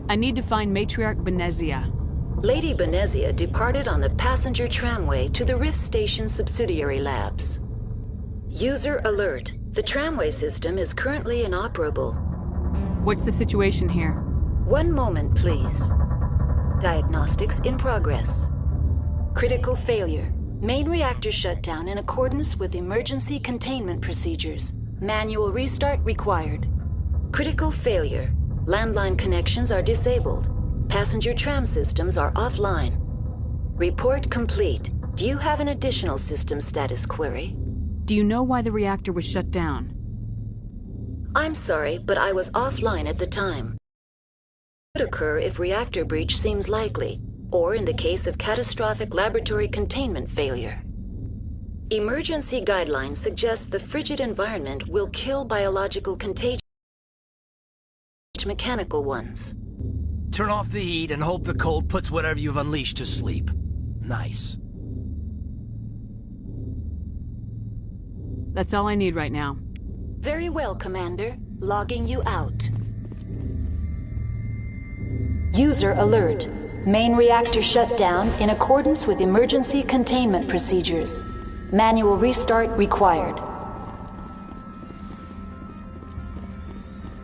I need to find Matriarch Benezia. Lady Benezia departed on the passenger tramway to the Rift Station subsidiary labs. User alert. The tramway system is currently inoperable. What's the situation here? One moment, please. Diagnostics in progress. Critical failure. Main reactor shut down in accordance with emergency containment procedures. Manual restart required. Critical failure. Landline connections are disabled. Passenger tram systems are offline. Report complete. Do you have an additional system status query? Do you know why the reactor was shut down? I'm sorry, but I was offline at the time. It could occur if reactor breach seems likely, or in the case of catastrophic laboratory containment failure. Emergency guidelines suggest the frigid environment will kill biological contagion, mechanical ones. Turn off the heat and hope the cold puts whatever you've unleashed to sleep. Nice. That's all I need right now. Very well, Commander. Logging you out. User alert. Main reactor shut down in accordance with emergency containment procedures. Manual restart required.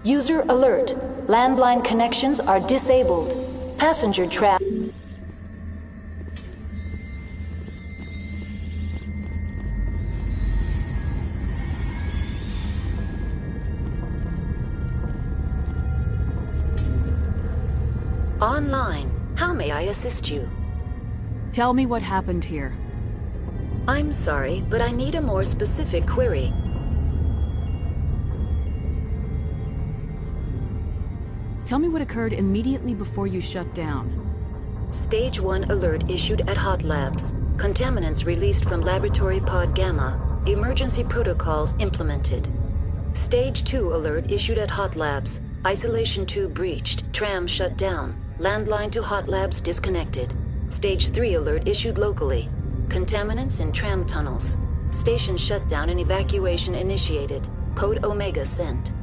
User alert. Landline connections are disabled. Passenger trap. Online. How may I assist you? Tell me what happened here. I'm sorry, but I need a more specific query. Tell me what occurred immediately before you shut down. Stage 1 alert issued at Hot Labs. Contaminants released from Laboratory Pod Gamma. Emergency protocols implemented. Stage 2 alert issued at Hot Labs. Isolation tube breached. Tram shut down. Landline to Hot Labs disconnected. Stage 3 alert issued locally. Contaminants in tram tunnels. Station shutdown and evacuation initiated. Code Omega sent.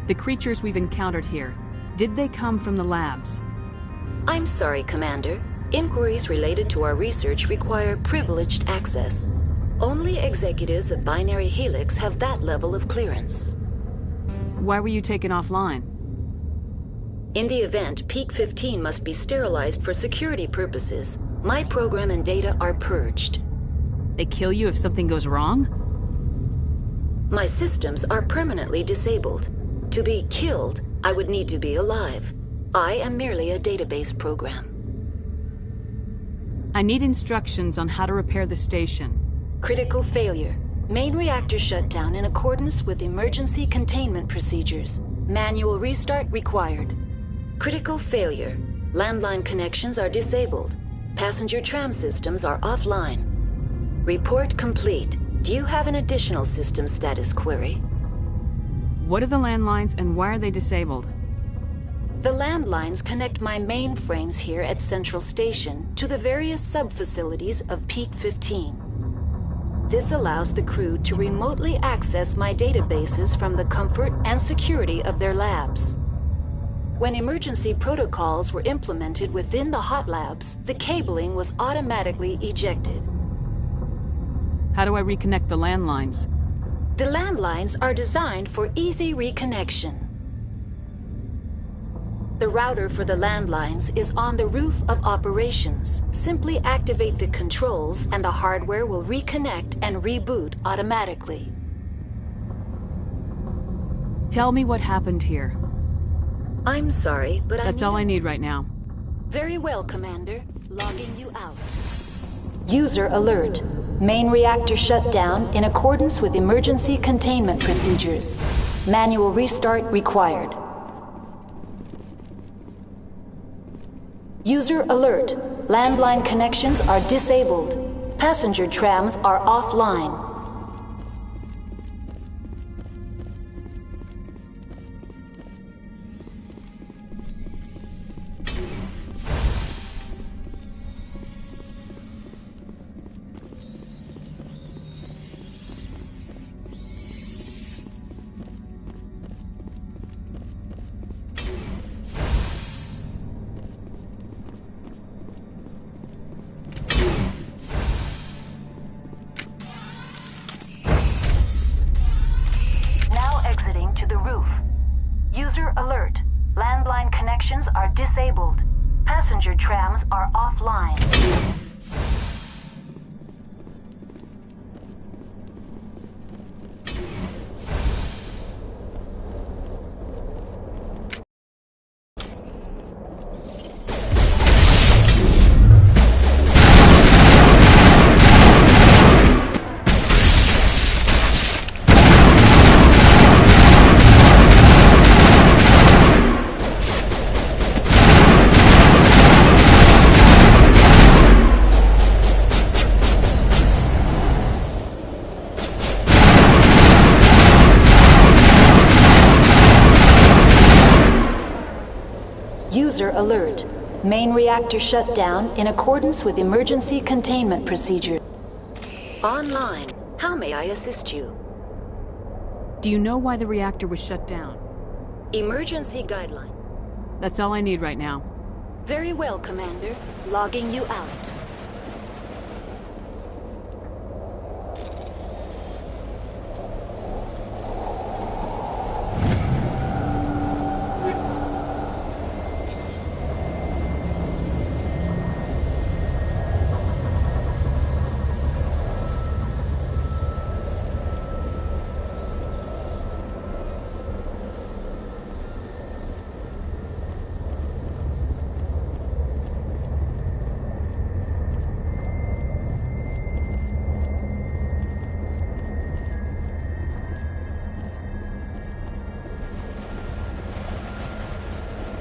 The creatures we've encountered here, did they come from the labs? I'm sorry, Commander. Inquiries related to our research require privileged access. Only executives of Binary Helix have that level of clearance. Why were you taken offline? In the event, Peak 15 must be sterilized for security purposes. My program and data are purged. They kill you if something goes wrong? My systems are permanently disabled. To be killed, I would need to be alive. I am merely a database program. I need instructions on how to repair the station. Critical failure. Main reactor shut down in accordance with emergency containment procedures. Manual restart required. Critical failure. Landline connections are disabled. Passenger tram systems are offline. Report complete. Do you have an additional system status query? What are the landlines and why are they disabled? The landlines connect my mainframes here at Central Station to the various sub-facilities of Peak 15. This allows the crew to remotely access my databases from the comfort and security of their labs. When emergency protocols were implemented within the Hot Labs, the cabling was automatically ejected. How do I reconnect the landlines? The landlines are designed for easy reconnection. The router for the landlines is on the roof of operations. Simply activate the controls and the hardware will reconnect and reboot automatically. Tell me what happened here. I'm sorry, but That's all I need right now. Very well, Commander. Logging you out. User alert. Main reactor shut down in accordance with emergency containment procedures. Manual restart required. User alert. Landline connections are disabled. Passenger trams are offline. User alert. Landline connections are disabled. Passenger trams are offline. User alert. Main reactor shut down in accordance with emergency containment procedures. Online. How may I assist you? Do you know why the reactor was shut down? Emergency guideline. That's all I need right now. Very well, Commander. Logging you out.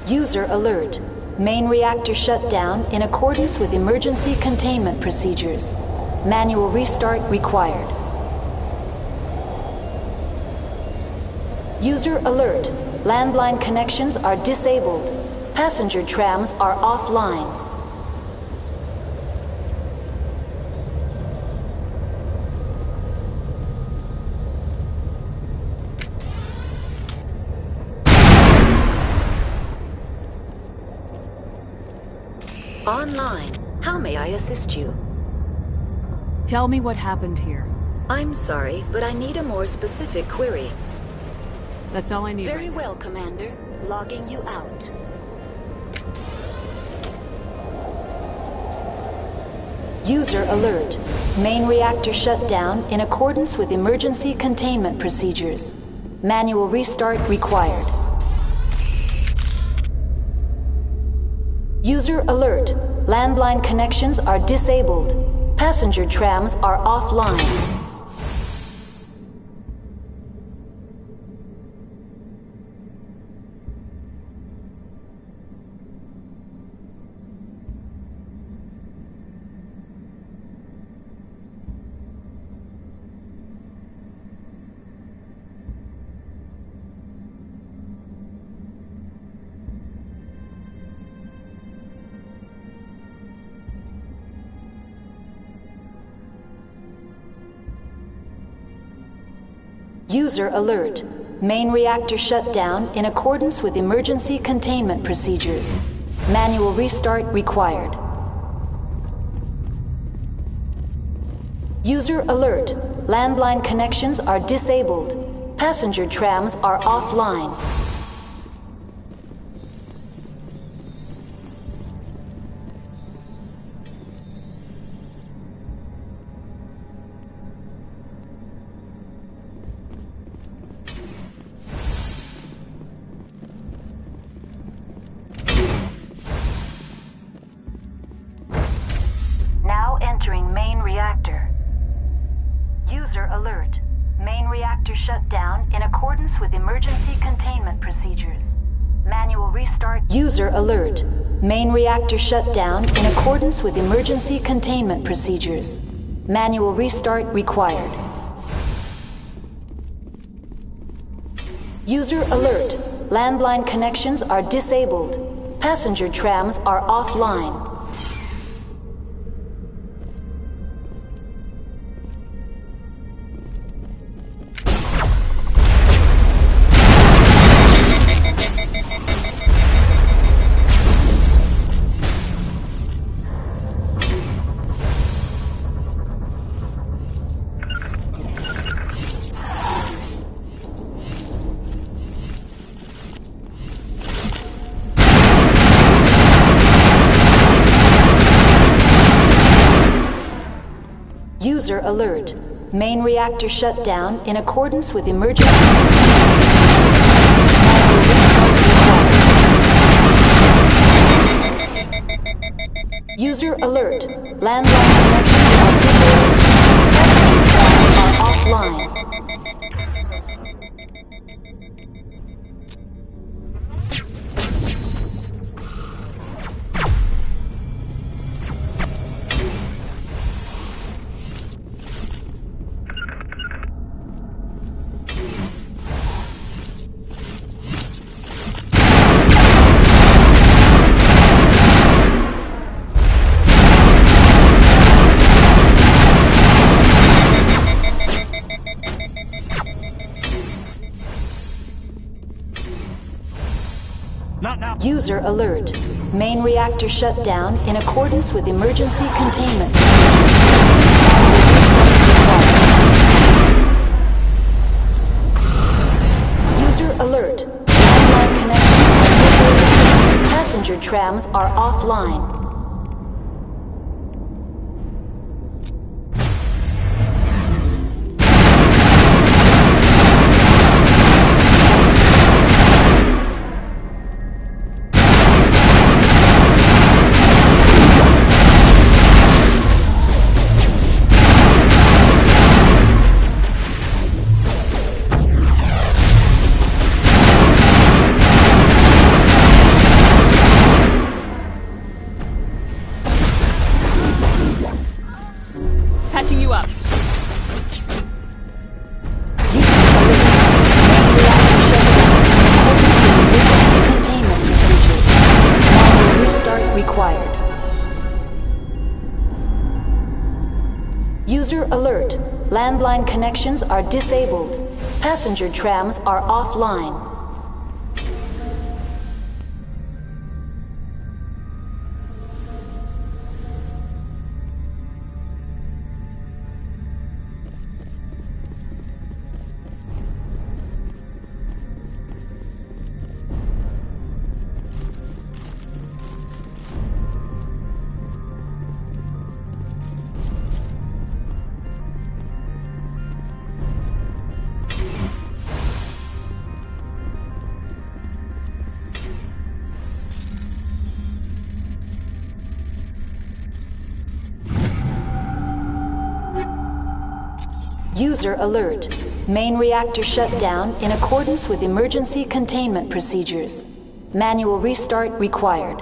User alert. Main reactor shut down in accordance with emergency containment procedures. Manual restart required. User alert. Landline connections are disabled. Passenger trams are offline. Online. How may I assist you? Tell me what happened here. I'm sorry, but I need a more specific query. That's all I need. Very well, Commander. Logging you out. User alert. Main reactor shut down in accordance with emergency containment procedures. Manual restart required. User alert. Landline connections are disabled. Passenger trams are offline. User alert. Main reactor shut down in accordance with emergency containment procedures. Manual restart required. User alert. Landline connections are disabled. Passenger trams are offline. Entering main reactor. User alert. Main reactor shut down in accordance with emergency containment procedures. Manual restart. User alert. Main reactor shut down in accordance with emergency containment procedures. Manual restart required. User alert. Landline connections are disabled. Passenger trams are offline. User alert. Main reactor shut down in accordance with emergency. User alert. Landline connections are disabled. Passenger traffic are offline. Not now. User alert. Main reactor shut down in accordance with emergency containment. User alert. Landline connections are disabled. Passenger trams are offline. Patching you up. Containment procedures. Manual restart required. User alert. Landline connections are disabled. Passenger trams are offline. User alert. Main reactor shut down in accordance with emergency containment procedures. Manual restart required.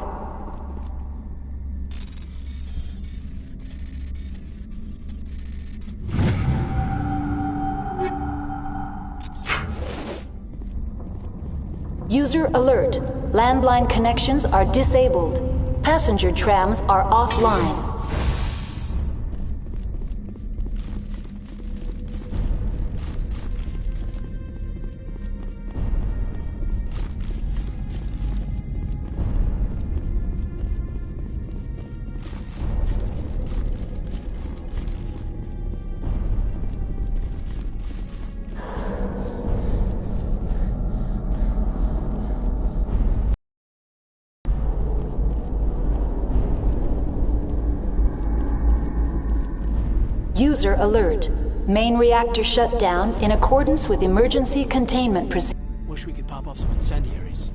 User alert. Landline connections are disabled. Passenger trams are offline. User alert. Main reactor shut down in accordance with emergency containment procedures. Wish we could pop off some incendiaries.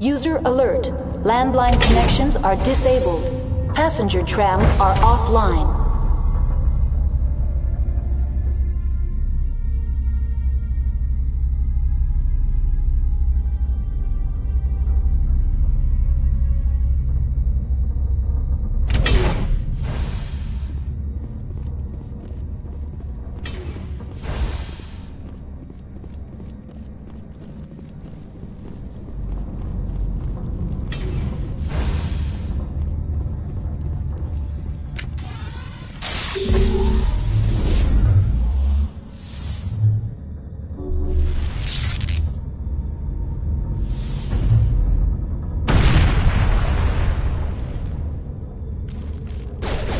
User alert. Landline connections are disabled. Passenger trams are offline.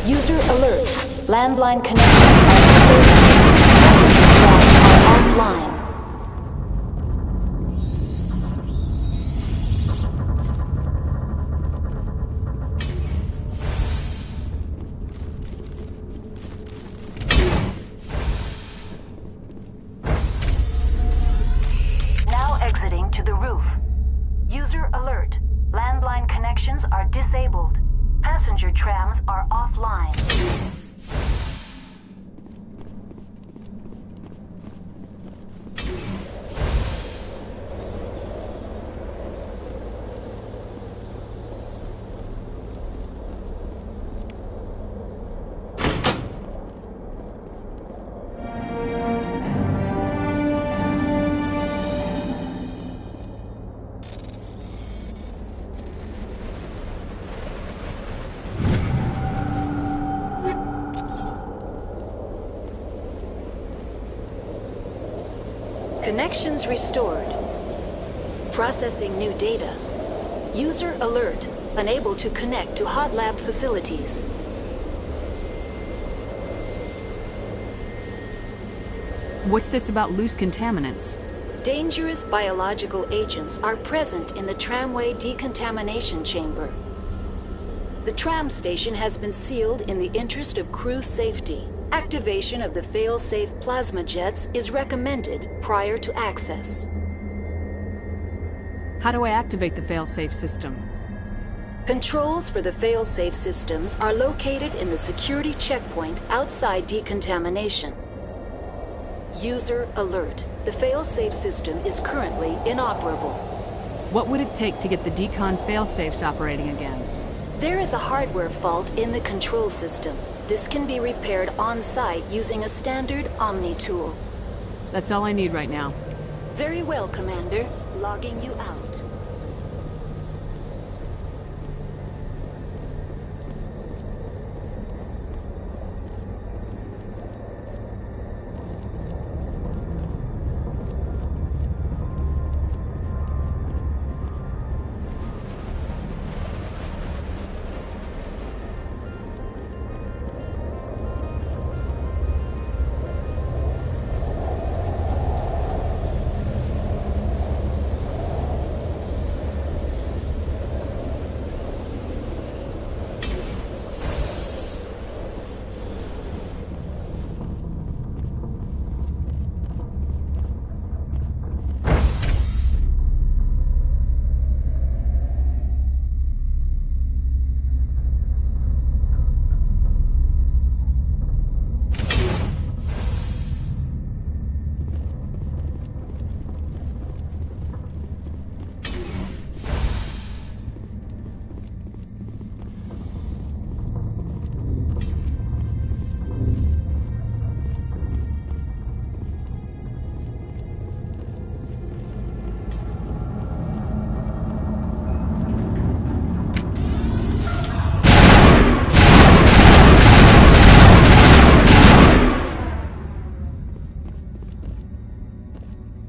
User alert. Landline connections are disabled. Passenger trams are offline. Now exiting to the roof. User alert. Landline connections are disabled. Passenger trams are offline. Connections restored. Processing new data. User alert. Unable to connect to hot lab facilities. What's this about loose contaminants? Dangerous biological agents are present in the tramway decontamination chamber. The tram station has been sealed in the interest of crew safety. Activation of the fail-safe plasma jets is recommended prior to access. How do I activate the fail-safe system? Controls for the fail-safe systems are located in the security checkpoint outside decontamination. User alert. The fail-safe system is currently inoperable. What would it take to get the decon fail-safes operating again? There is a hardware fault in the control system. This can be repaired on-site using a standard Omni tool. That's all I need right now. Very well, Commander. Logging you out.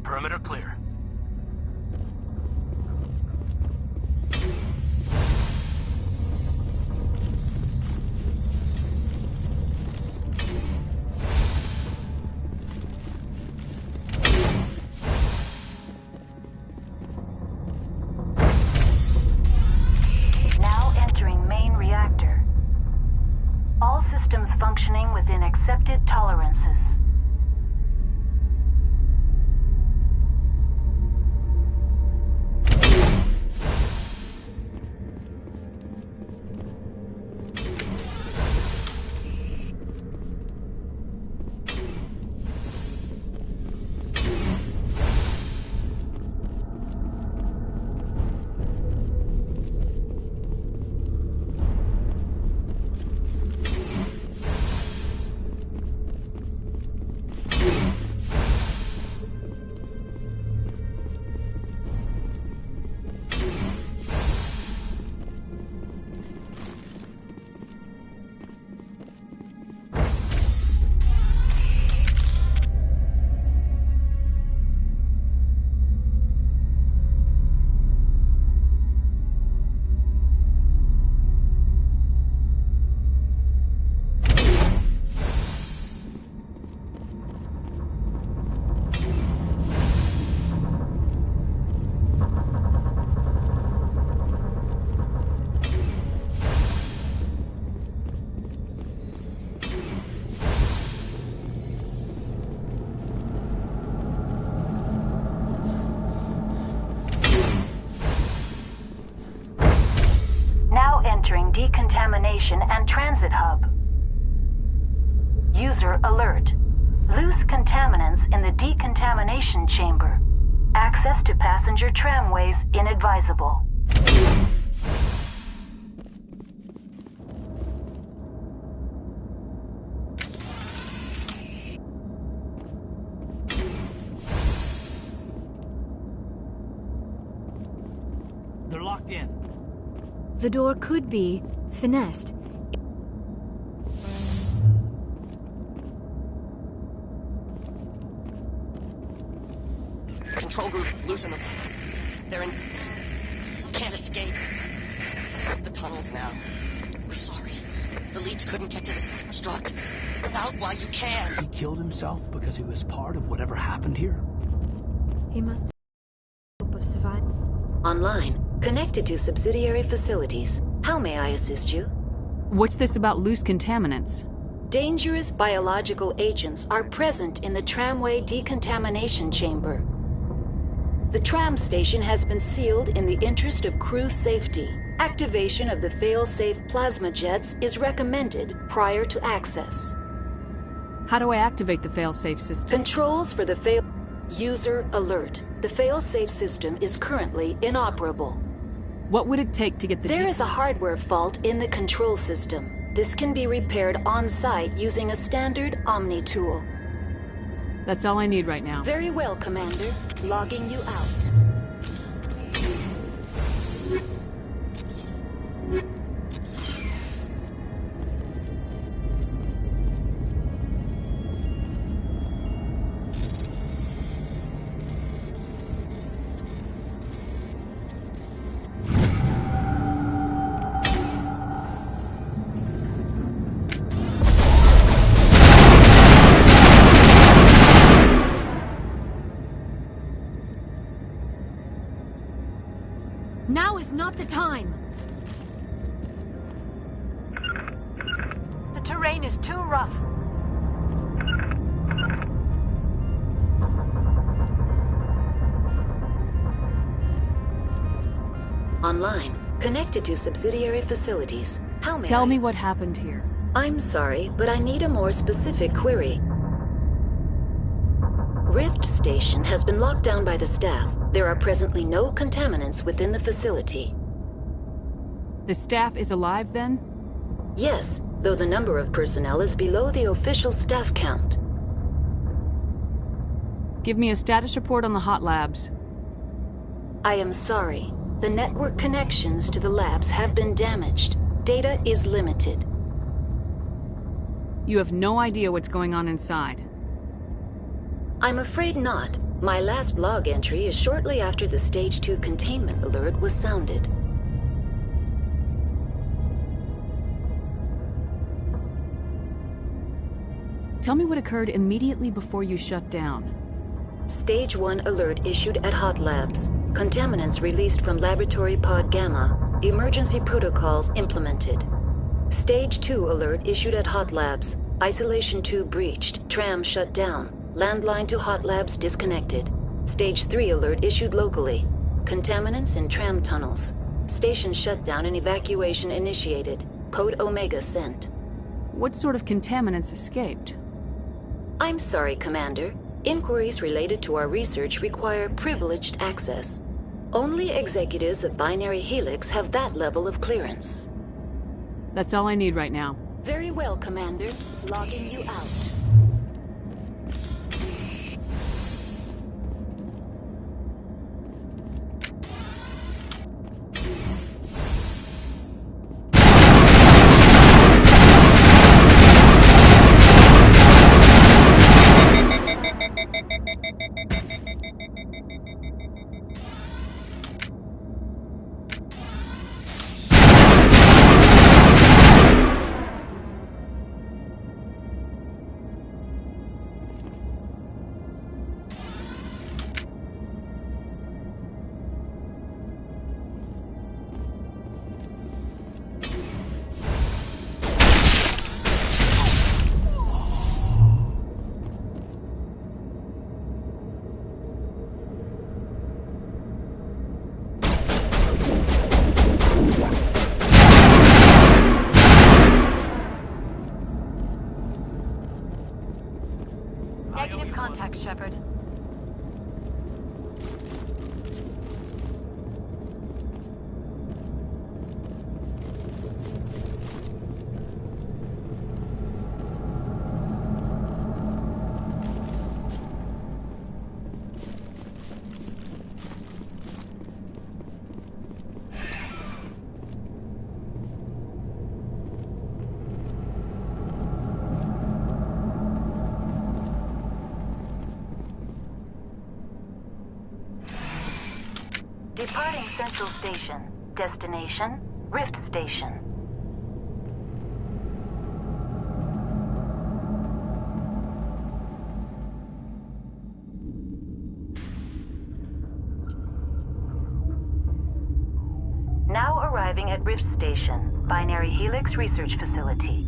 Perimeter clear. Now entering main reactor. All systems functioning within accepted tolerances. Landline decontamination and transit hub. User alert. Loose contaminants in the decontamination chamber. Access to passenger tramways inadvisable. They're locked in. The door could be finessed. Control group, loosen them. They're in... Can't escape. The tunnels now. We're sorry. The leads couldn't get to the struck. Out while you can. He killed himself because he was part of whatever happened here? He must have hope of survival. Online, connected to subsidiary facilities. How may I assist you? What's this about loose contaminants? Dangerous biological agents are present in the tramway decontamination chamber. The tram station has been sealed in the interest of crew safety. Activation of the fail-safe plasma jets is recommended prior to access. How do I activate the fail-safe system? Controls for the fail... User alert. The fail-safe system is currently inoperable. What would it take to get the... There is a hardware fault in the control system. This can be repaired on-site using a standard Omni tool. That's all I need right now. Very well, Commander. Logging you out. Now is not the time! The terrain is too rough. Online, connected to subsidiary facilities. How may Tell I me what happened here. I'm sorry, but I need a more specific query. Rift Station has been locked down by the staff. There are presently no contaminants within the facility. The staff is alive then? Yes, though the number of personnel is below the official staff count. Give me a status report on the hot labs. I am sorry. The network connections to the labs have been damaged. Data is limited. You have no idea what's going on inside. I'm afraid not. My last log entry is shortly after the Stage 2 containment alert was sounded. Tell me what occurred immediately before you shut down. Stage 1 alert issued at Hot Labs. Contaminants released from Laboratory Pod Gamma. Emergency protocols implemented. Stage 2 alert issued at Hot Labs. Isolation tube breached. Tram shut down. Landline to Hot Labs disconnected. Stage 3 alert issued locally. Contaminants in tram tunnels. Station shutdown and evacuation initiated. Code Omega sent. What sort of contaminants escaped? I'm sorry, Commander. Inquiries related to our research require privileged access. Only executives of Binary Helix have that level of clearance. That's all I need right now. Very well, Commander. Logging you out. Thanks, Shepard. Departing Central Station. Destination, Rift Station. Now arriving at Rift Station, Binary Helix Research Facility.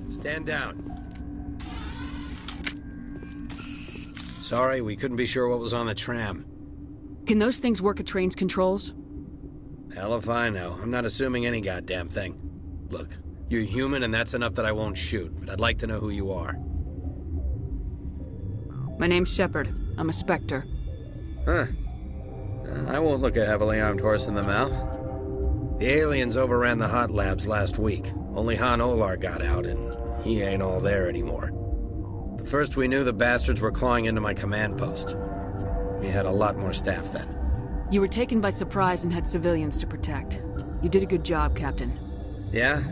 Stand down. Sorry, we couldn't be sure what was on the tram. Can those things work at train's controls? Hell if I know. I'm not assuming any goddamn thing. Look, you're human and that's enough that I won't shoot, but I'd like to know who you are. My name's Shepard. I'm a Spectre. Huh. I won't look a heavily armed horse in the mouth. The aliens overran the hot labs last week. Only Han Olar got out, and he ain't all there anymore. The first we knew, the bastards were clawing into my command post. We had a lot more staff then. You were taken by surprise and had civilians to protect. You did a good job, Captain. Yeah?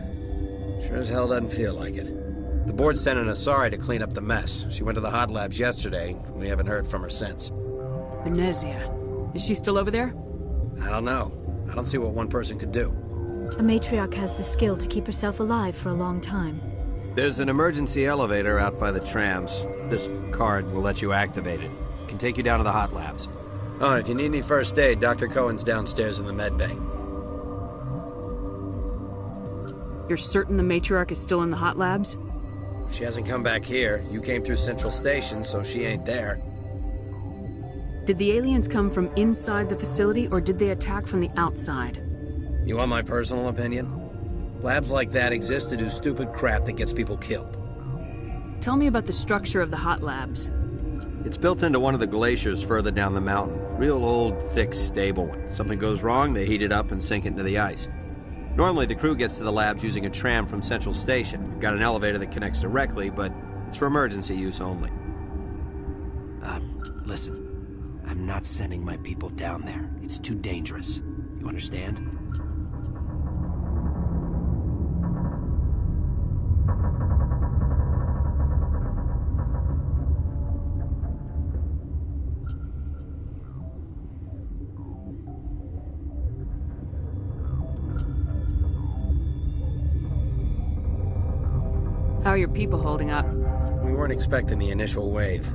Sure as hell doesn't feel like it. The board sent an Asari to clean up the mess. She went to the hot labs yesterday. We haven't heard from her since. Venezia. Is she still over there? I don't know. I don't see what one person could do. A matriarch has the skill to keep herself alive for a long time. There's an emergency elevator out by the trams. This card will let you activate it. It can take you down to the hot labs. Oh, and if you need any first aid, Dr. Cohen's downstairs in the med bay. You're certain the matriarch is still in the hot labs? She hasn't come back here. You came through Central Station, so she ain't there. Did the aliens come from inside the facility, or did they attack from the outside? You want my personal opinion? Labs like that exist to do stupid crap that gets people killed. Tell me about the structure of the hot labs. It's built into one of the glaciers further down the mountain. Real old, thick, stable one. Something goes wrong, they heat it up and sink it into the ice. Normally, the crew gets to the labs using a tram from Central Station. We've got an elevator that connects directly, but it's for emergency use only. Listen. I'm not sending my people down there. It's too dangerous. You understand? How are your people holding up? We weren't expecting the initial wave.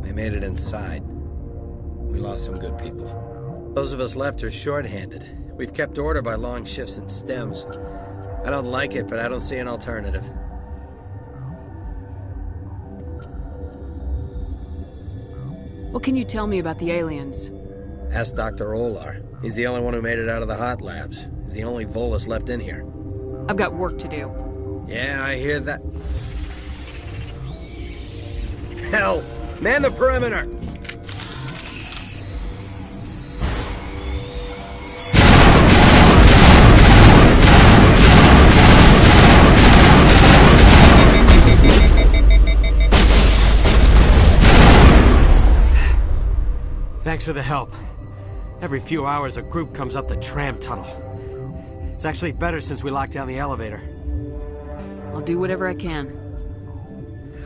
They made it inside. We lost some good people. Those of us left are short-handed. We've kept order by long shifts and stems. I don't like it, but I don't see an alternative. What can you tell me about the aliens? Ask Dr. Olar. He's the only one who made it out of the hot labs. He's the only Volus left in here. I've got work to do. Yeah, I hear that. Hell! Man the perimeter! Thanks for the help. Every few hours a group comes up the tram tunnel. It's actually better since we locked down the elevator. I'll do whatever I can.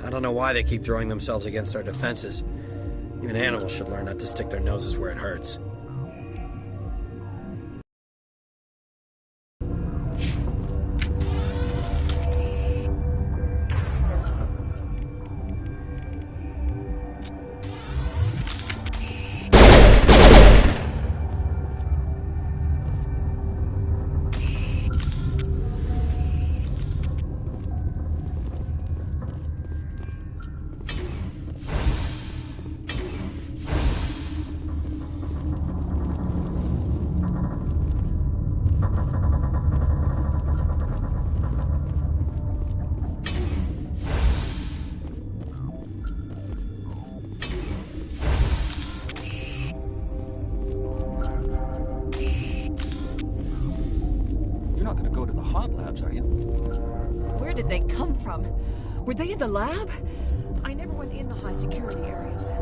I don't know why they keep throwing themselves against our defenses. Even animals should learn not to stick their noses where it hurts. Where did they come from? Were they in the lab? I never went in the high security areas.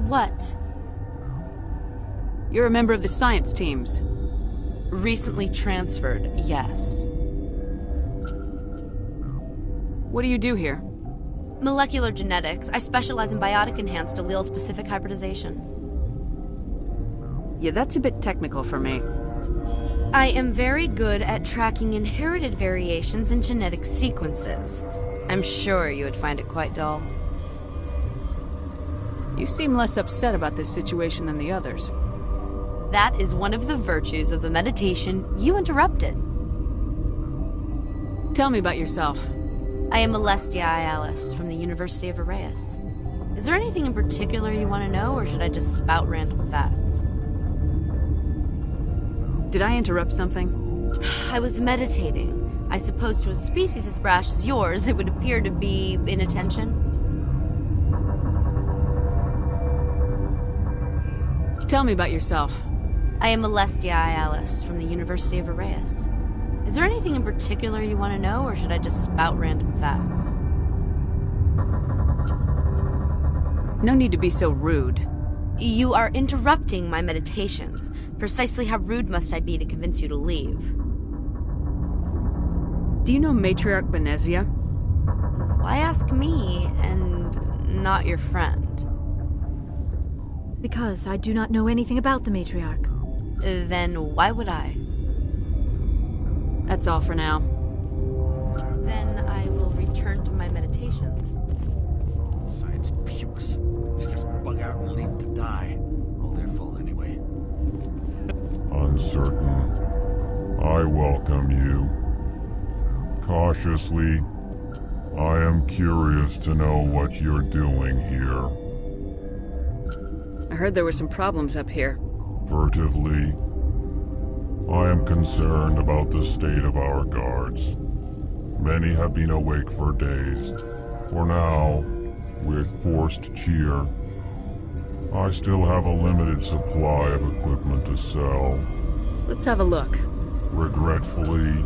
What? You're a member of the science teams. Recently transferred, yes. What do you do here? Molecular genetics. I specialize in biotic-enhanced allele-specific hybridization. Yeah, that's a bit technical for me. I am very good at tracking inherited variations in genetic sequences. I'm sure you would find it quite dull. You seem less upset about this situation than the others. That is one of the virtues of the meditation you interrupted. Tell me about yourself. I am Alestia Alice from the University of Arraeus. Is there anything in particular you want to know, or should I just spout random facts? Did I interrupt something? I was meditating. I suppose to a species as brash as yours, it would appear to be inattention. Tell me about yourself. I am Alestia Alice from the University of Arraeus. Is there anything in particular you want to know, or should I just spout random facts? No need to be so rude. You are interrupting my meditations. Precisely how rude must I be to convince you to leave? Do you know Matriarch Benezia? Why ask me, and not your friend? Because I do not know anything about the Matriarch. Then why would I? That's all for now. Then I will return to my meditations. Science pukes. Should just bug out and leave to die. All their fault anyway. Uncertain. I welcome you. Cautiously, I am curious to know what you're doing here. I heard there were some problems up here. Furtively, I am concerned about the state of our guards. Many have been awake for days. For now, with forced cheer, I still have a limited supply of equipment to sell. Let's have a look. Regretfully,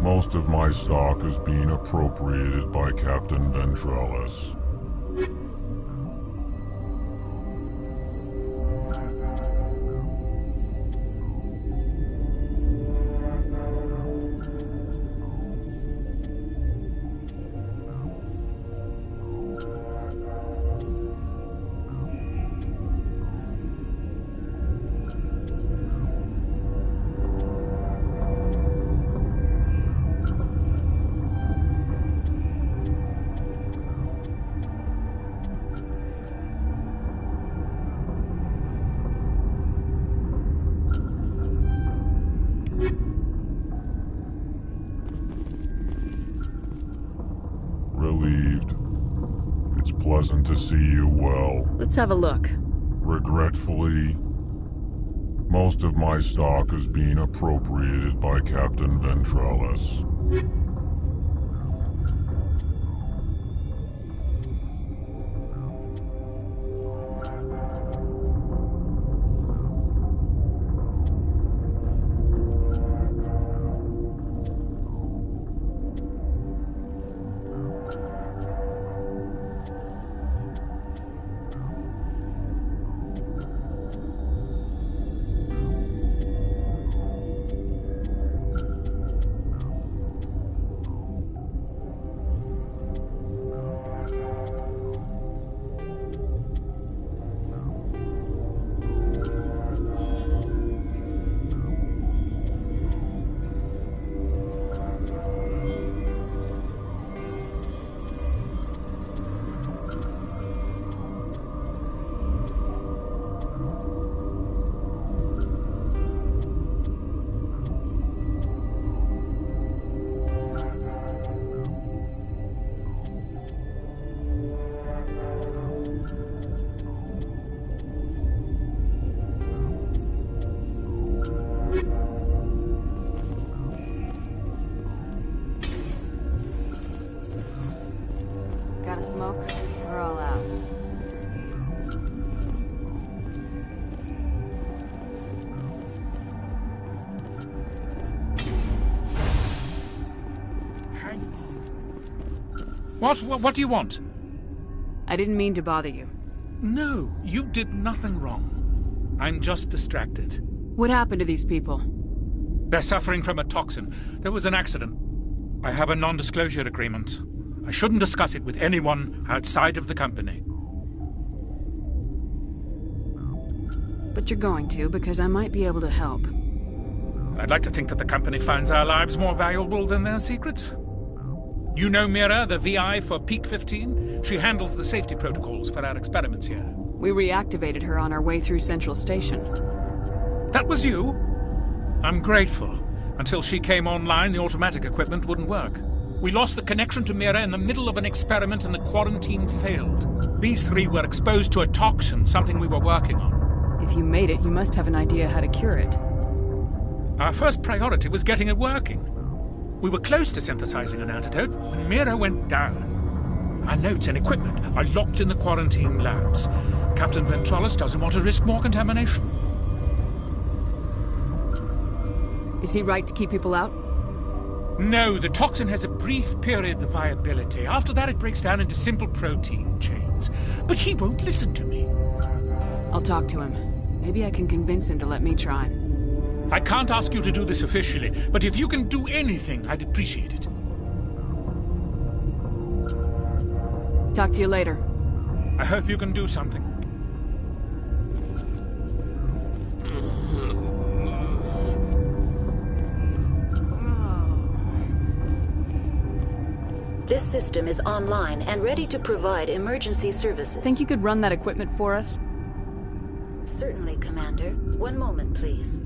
most of my stock is being appropriated by Captain Ventrellis. pleasant to see you well. Let's have a look. Regretfully, most of my stock is being appropriated by Captain Ventralis. Got a smoke? We're all out. Hang on. What do you want? I didn't mean to bother you. No, you did nothing wrong. I'm just distracted. What happened to these people? They're suffering from a toxin. There was an accident. I have a non-disclosure agreement. I shouldn't discuss it with anyone outside of the company. But you're going to, because I might be able to help. I'd like to think that the company finds our lives more valuable than their secrets. You know Mira, the VI for Peak 15? She handles the safety protocols for our experiments here. We reactivated her on our way through Central Station. That was you? I'm grateful. Until she came online, the automatic equipment wouldn't work. We lost the connection to Mira in the middle of an experiment and the quarantine failed. These three were exposed to a toxin, something we were working on. If you made it, you must have an idea how to cure it. Our first priority was getting it working. We were close to synthesizing an antidote when Mira went down. Our notes and equipment are locked in the quarantine labs. Captain Ventralis doesn't want to risk more contamination. Is he right to keep people out? No, the toxin has a brief period of viability. After that, it breaks down into simple protein chains. But he won't listen to me. I'll talk to him. Maybe I can convince him to let me try. I can't ask you to do this officially, but if you can do anything, I'd appreciate it. Talk to you later. I hope you can do something. This system is online and ready to provide emergency services. Think you could run that equipment for us? Certainly, Commander. One moment, please.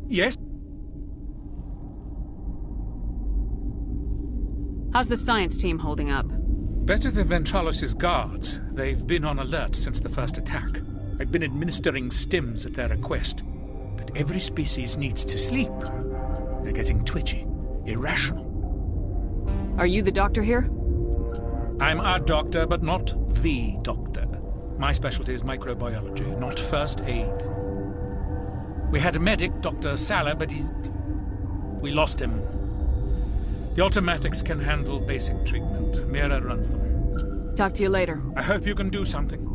Yes? How's the science team holding up? Better than Ventralis' guards. They've been on alert since the first attack. I've been administering stims at their request. But every species needs to sleep. They're getting twitchy, irrational. Are you the doctor here? I'm a doctor, but not the doctor. My specialty is microbiology, not first aid. We had a medic, Dr. Sala, but we lost him. The automatics can handle basic treatment. Mira runs them. Talk to you later. I hope you can do something.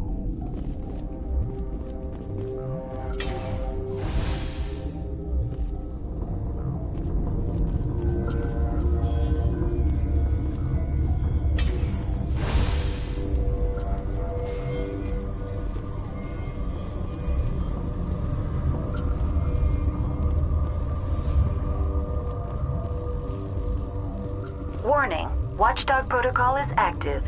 Warning. Watchdog protocol is active.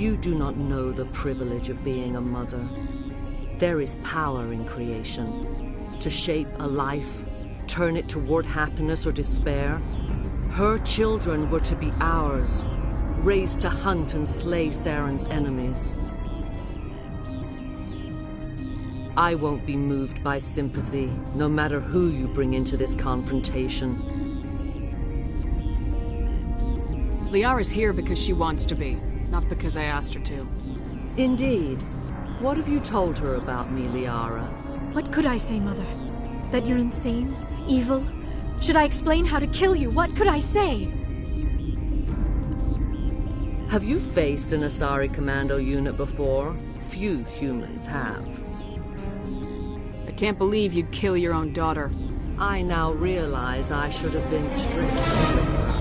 You do not know the privilege of being a mother. There is power in creation. To shape a life, turn it toward happiness or despair. Her children were to be ours, raised to hunt and slay Saren's enemies. I won't be moved by sympathy, no matter who you bring into this confrontation. Liara's here because she wants to be, not because I asked her to. Indeed. What have you told her about me, Liara? What could I say, Mother? That you're insane? Evil? Should I explain how to kill you? What could I say? Have you faced an Asari commando unit before? Few humans have. I can't believe you'd kill your own daughter. I now realize I should have been stricter.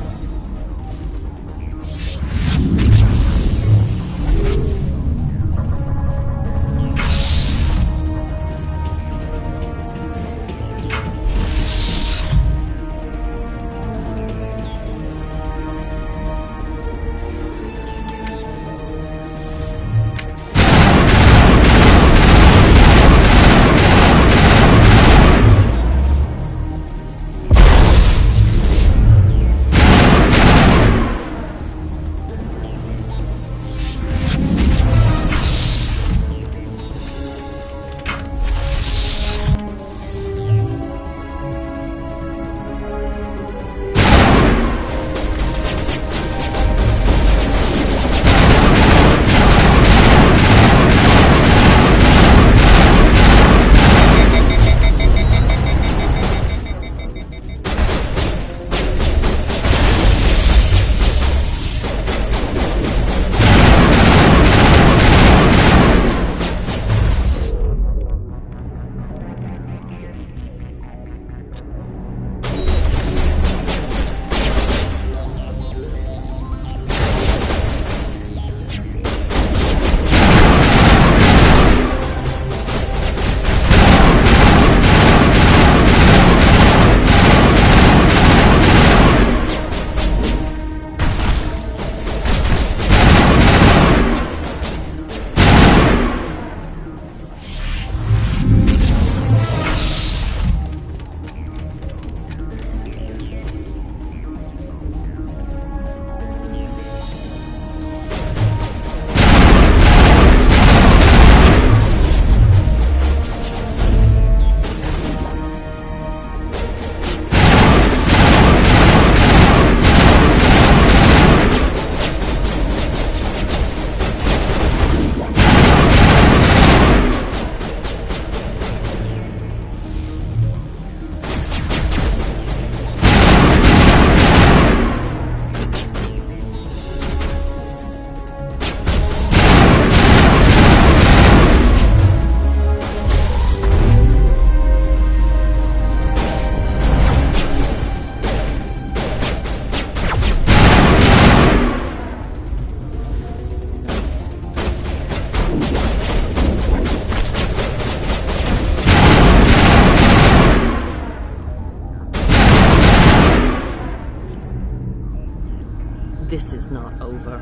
This is not over.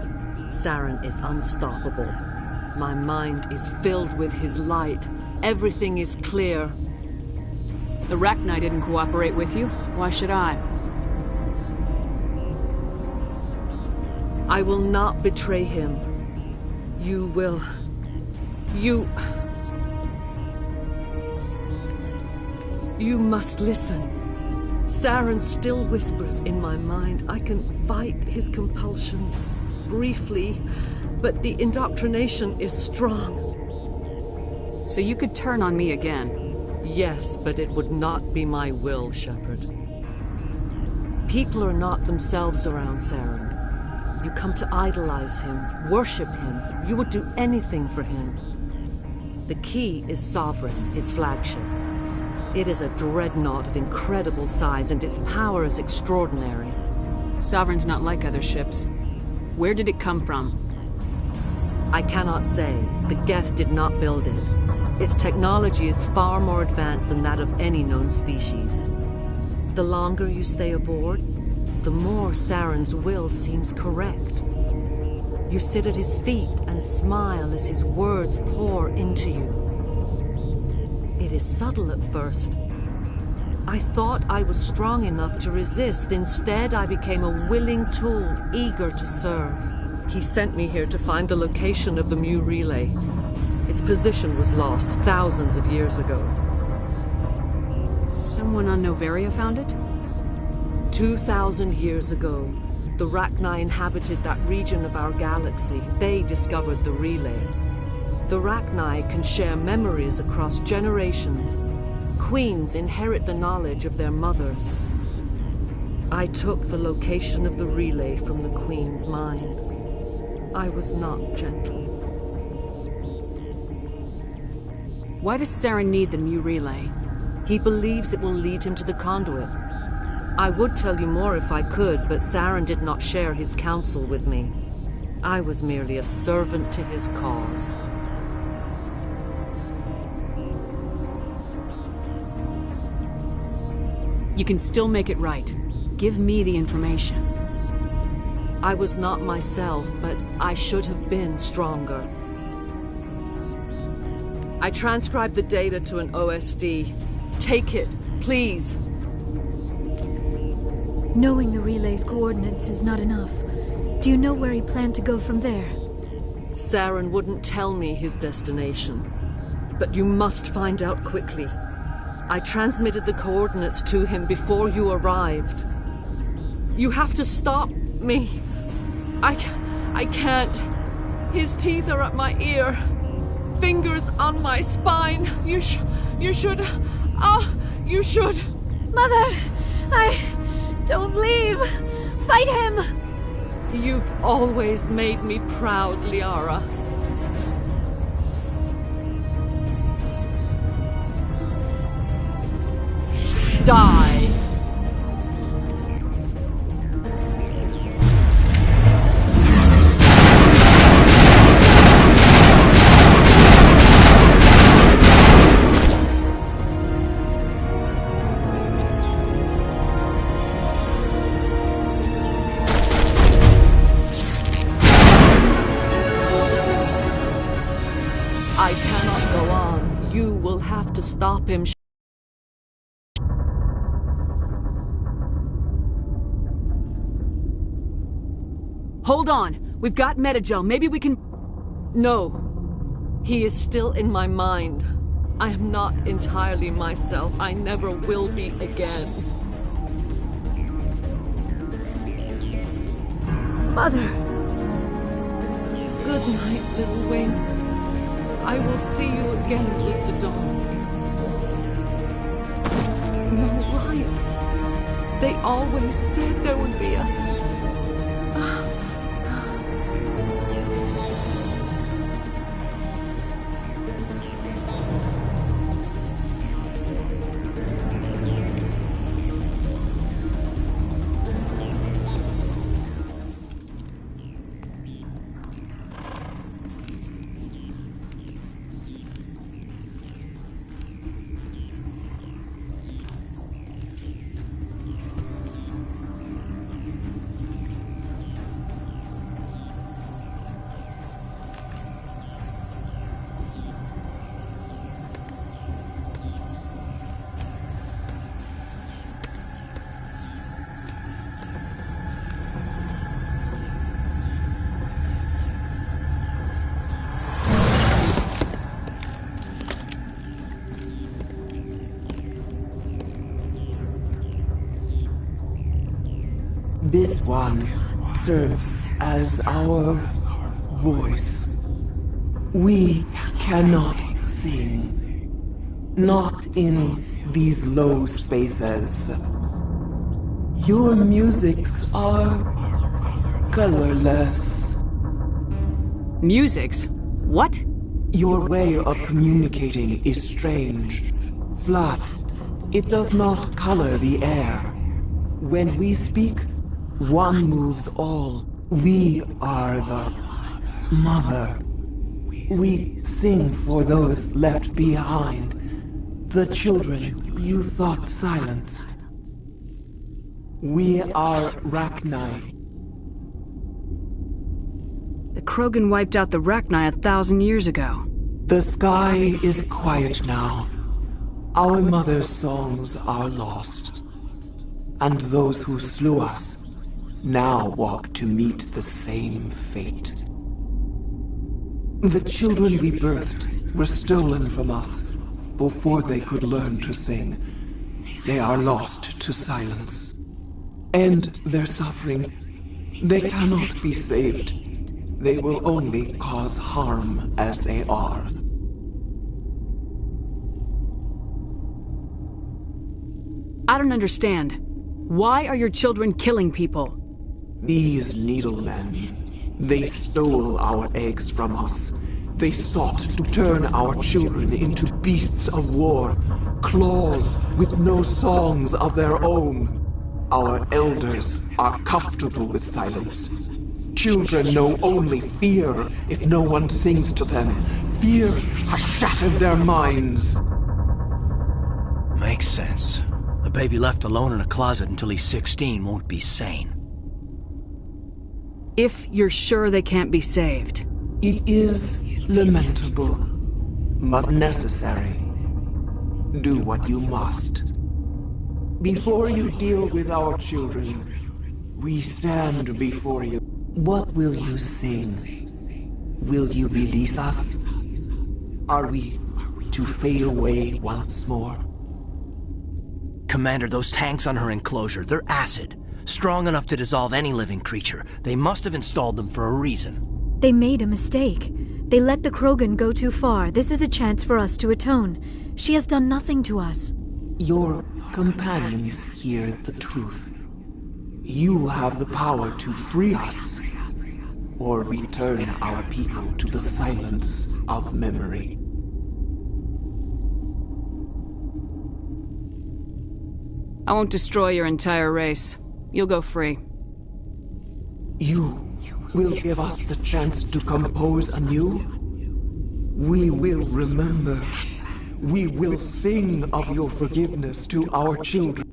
Saren is unstoppable. My mind is filled with his light. Everything is clear. The Rachni didn't cooperate with you. Why should I? I will not betray him. You will... You must listen. Saren still whispers in my mind. I can fight his compulsions, briefly, but the indoctrination is strong. So you could turn on me again? Yes, but it would not be my will, Shepard. People are not themselves around Saren. You come to idolize him, worship him. You would do anything for him. The key is Sovereign, his flagship. It is a dreadnought of incredible size, and its power is extraordinary. Sovereign's not like other ships. Where did it come from? I cannot say. The Geth did not build it. Its technology is far more advanced than that of any known species. The longer you stay aboard, the more Saren's will seems correct. You sit at his feet and smile as his words pour into you. It is subtle at first. I thought I was strong enough to resist. Instead, I became a willing tool, eager to serve. He sent me here to find the location of the Mu relay. Its position was lost thousands of years ago. Someone on Noveria found it? 2,000 years ago, the Rachni inhabited that region of our galaxy. They discovered the relay. The Rachni can share memories across generations. Queens inherit the knowledge of their mothers. I took the location of the relay from the Queen's mind. I was not gentle. Why does Saren need the Mu relay? He believes it will lead him to the conduit. I would tell you more if I could, but Saren did not share his counsel with me. I was merely a servant to his cause. You can still make it right. Give me the information. I was not myself, but I should have been stronger. I transcribed the data to an OSD. Take it, please. Knowing the relay's coordinates is not enough. Do you know where he planned to go from there? Saren wouldn't tell me his destination. But you must find out quickly. I transmitted the coordinates to him before you arrived. You have to stop me. I can't. His teeth are at my ear. Fingers on my spine. You should. You should. Mother, don't leave. Fight him. You've always made me proud, Liara. Die! I cannot go on. You will have to stop him. Hold on. We've got Metagel. Maybe we can... No. He is still in my mind. I am not entirely myself. I never will be again. Mother. Good night, little wing. I will see you again with the dawn. No light. They always said there would be a... This one serves as our voice. We cannot sing. Not in these low spaces. Your musics are colorless. Musics? What? Your way of communicating is strange. Flat. It does not color the air. When we speak, one moves all. We are the mother. We sing for those left behind. The children you thought silenced. We are Rachni. The Krogan wiped out the Rachni 1,000 years ago. The sky is quiet now. Our mother's songs are lost. And those who slew us now walk to meet the same fate. The children we birthed were stolen from us before they could learn to sing. They are lost to silence. And their suffering, they cannot be saved. They will only cause harm as they are. I don't understand. Why are your children killing people? These needlemen, they stole our eggs from us. They sought to turn our children into beasts of war, claws with no songs of their own. Our elders are comfortable with silence. Children know only fear if no one sings to them. Fear has shattered their minds. Makes sense. A baby left alone in a closet until he's 16 won't be sane. If you're sure they can't be saved. It is lamentable, but necessary. Do what you must. Before you deal with our children, we stand before you. What will you sing? Will you release us? Are we to fade away once more? Commander, those tanks on her enclosure, they're acid. Strong enough to dissolve any living creature. They must have installed them for a reason. They made a mistake. They let the Krogan go too far. This is a chance for us to atone. She has done nothing to us. Your companions hear the truth. You have the power to free us, or return our people to the silence of memory. I won't destroy your entire race. You'll go free. You will give us the chance to compose anew? We will remember. We will sing of your forgiveness to our children.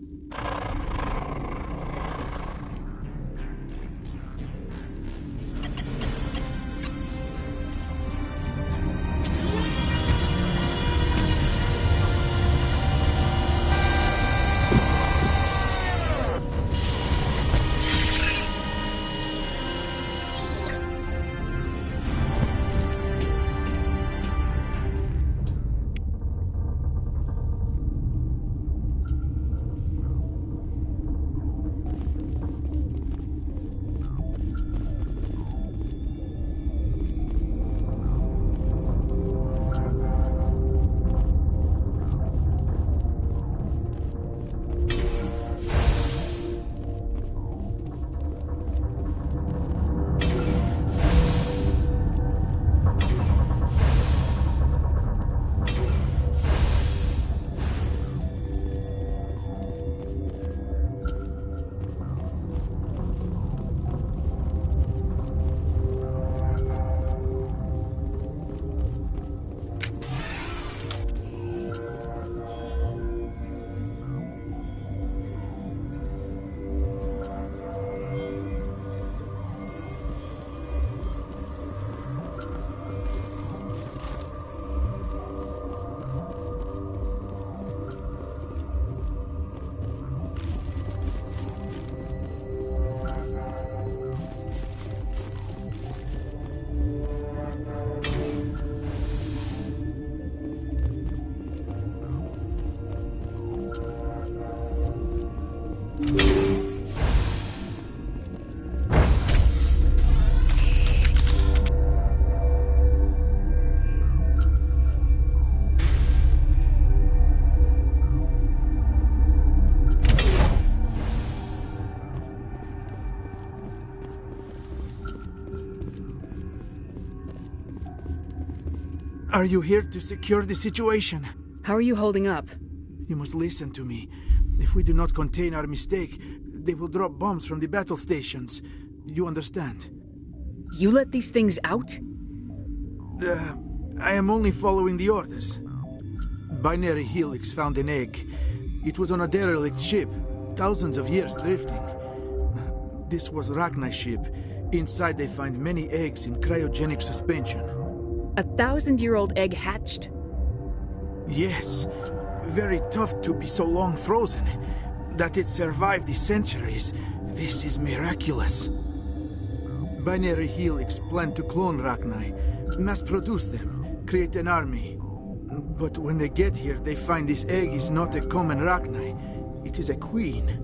Are you here to secure the situation? How are you holding up? You must listen to me. If we do not contain our mistake, they will drop bombs from the battle stations. You understand? You let these things out? I am only following the orders. Binary Helix found an egg. It was on a derelict ship, thousands of years drifting. This was Rachni's ship. Inside they find many eggs in cryogenic suspension. 1,000-year-old egg hatched? Yes. Very tough to be so long frozen. That it survived the centuries, this is miraculous. Binary Helix planned to clone Rachni, mass-produce them, create an army. But when they get here, they find this egg is not a common Rachni. It is a queen.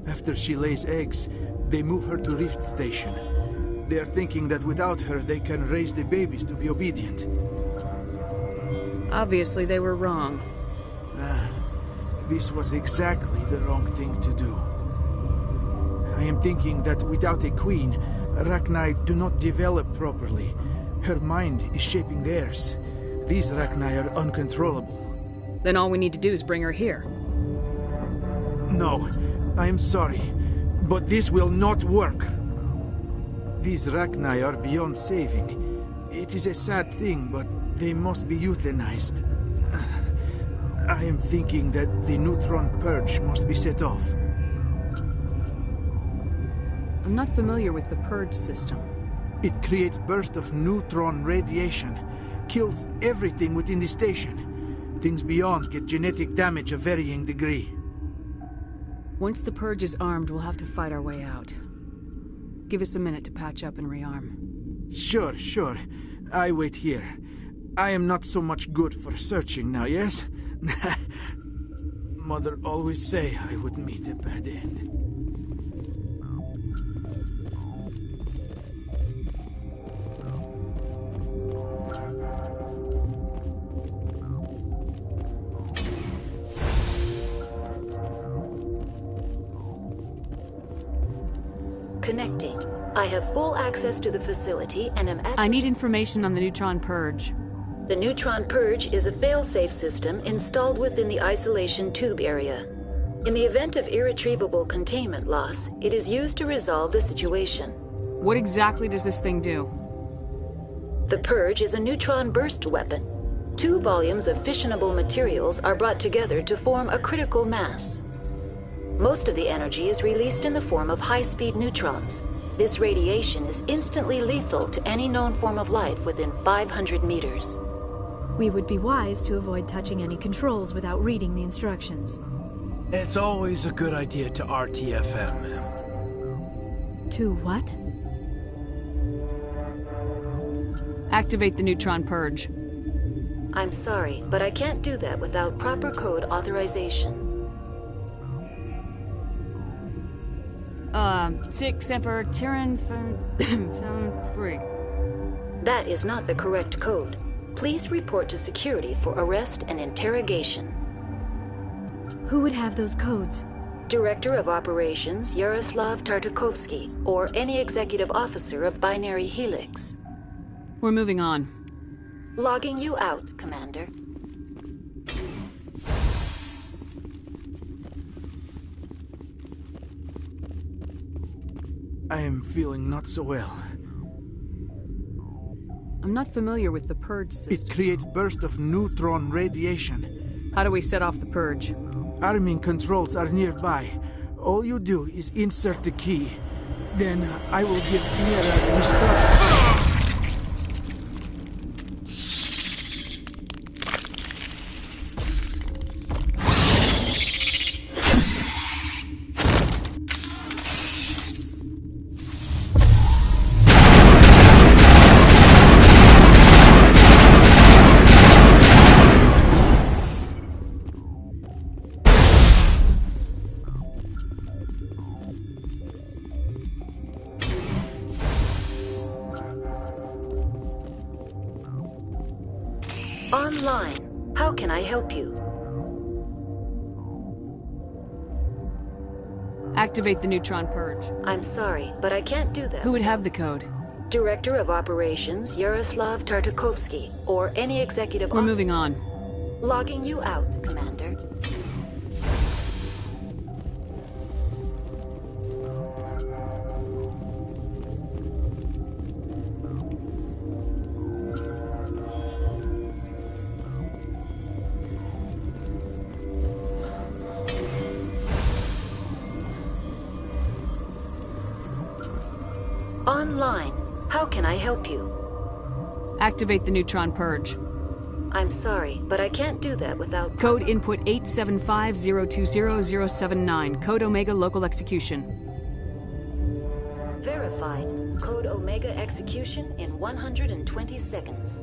After she lays eggs, they move her to Rift Station. They are thinking that without her, they can raise the babies to be obedient. Obviously, they were wrong. This was exactly the wrong thing to do. I am thinking that without a queen, Rachni do not develop properly. Her mind is shaping theirs. These Rachni are uncontrollable. Then all we need to do is bring her here. No, I am sorry, but this will not work. These Rachni are beyond saving. It is a sad thing, but they must be euthanized. I am thinking that the neutron purge must be set off. I'm not familiar with the purge system. It creates bursts of neutron radiation, kills everything within the station. Things beyond get genetic damage of varying degree. Once the purge is armed, we'll have to fight our way out. Give us a minute to patch up and rearm. Sure. I wait here. I am not so much good for searching now, yes? Mother always say I would meet a bad end. Connecting. I have full access to the facility and am at I need information on the neutron purge. The neutron purge is a fail-safe system installed within the isolation tube area. In the event of irretrievable containment loss, it is used to resolve the situation. What exactly does this thing do? The purge is a neutron burst weapon. 2 volumes of fissionable materials are brought together to form a critical mass. Most of the energy is released in the form of high-speed neutrons. This radiation is instantly lethal to any known form of life within 500 meters. We would be wise to avoid touching any controls without reading the instructions. It's always a good idea to RTFM, ma'am. To what? Activate the neutron purge. I'm sorry, but I can't do that without proper code authorization. 6 Emperor Tyrann 3. That is not the correct code. Please report to security for arrest and interrogation. Who would have those codes? Director of Operations Yaroslav Tartakovsky, or any executive officer of Binary Helix. We're moving on. Logging you out, Commander. I am feeling not so well. I'm not familiar with the purge system. It creates bursts of neutron radiation. How do we set off the purge? Arming controls are nearby. All you do is insert the key. Then I will give Mira restart. Online. How can I help you? Activate the neutron purge. I'm sorry, but I can't do that. Who would have the code? Director of Operations Yaroslav Tartakovsky, or any executive officer. We're moving on. Logging you out, Commander. online. How can I help you? Activate the neutron purge. I'm sorry, but I can't do that without... Code input 875020079. Code Omega local execution. Verified. Code Omega execution in 120 seconds.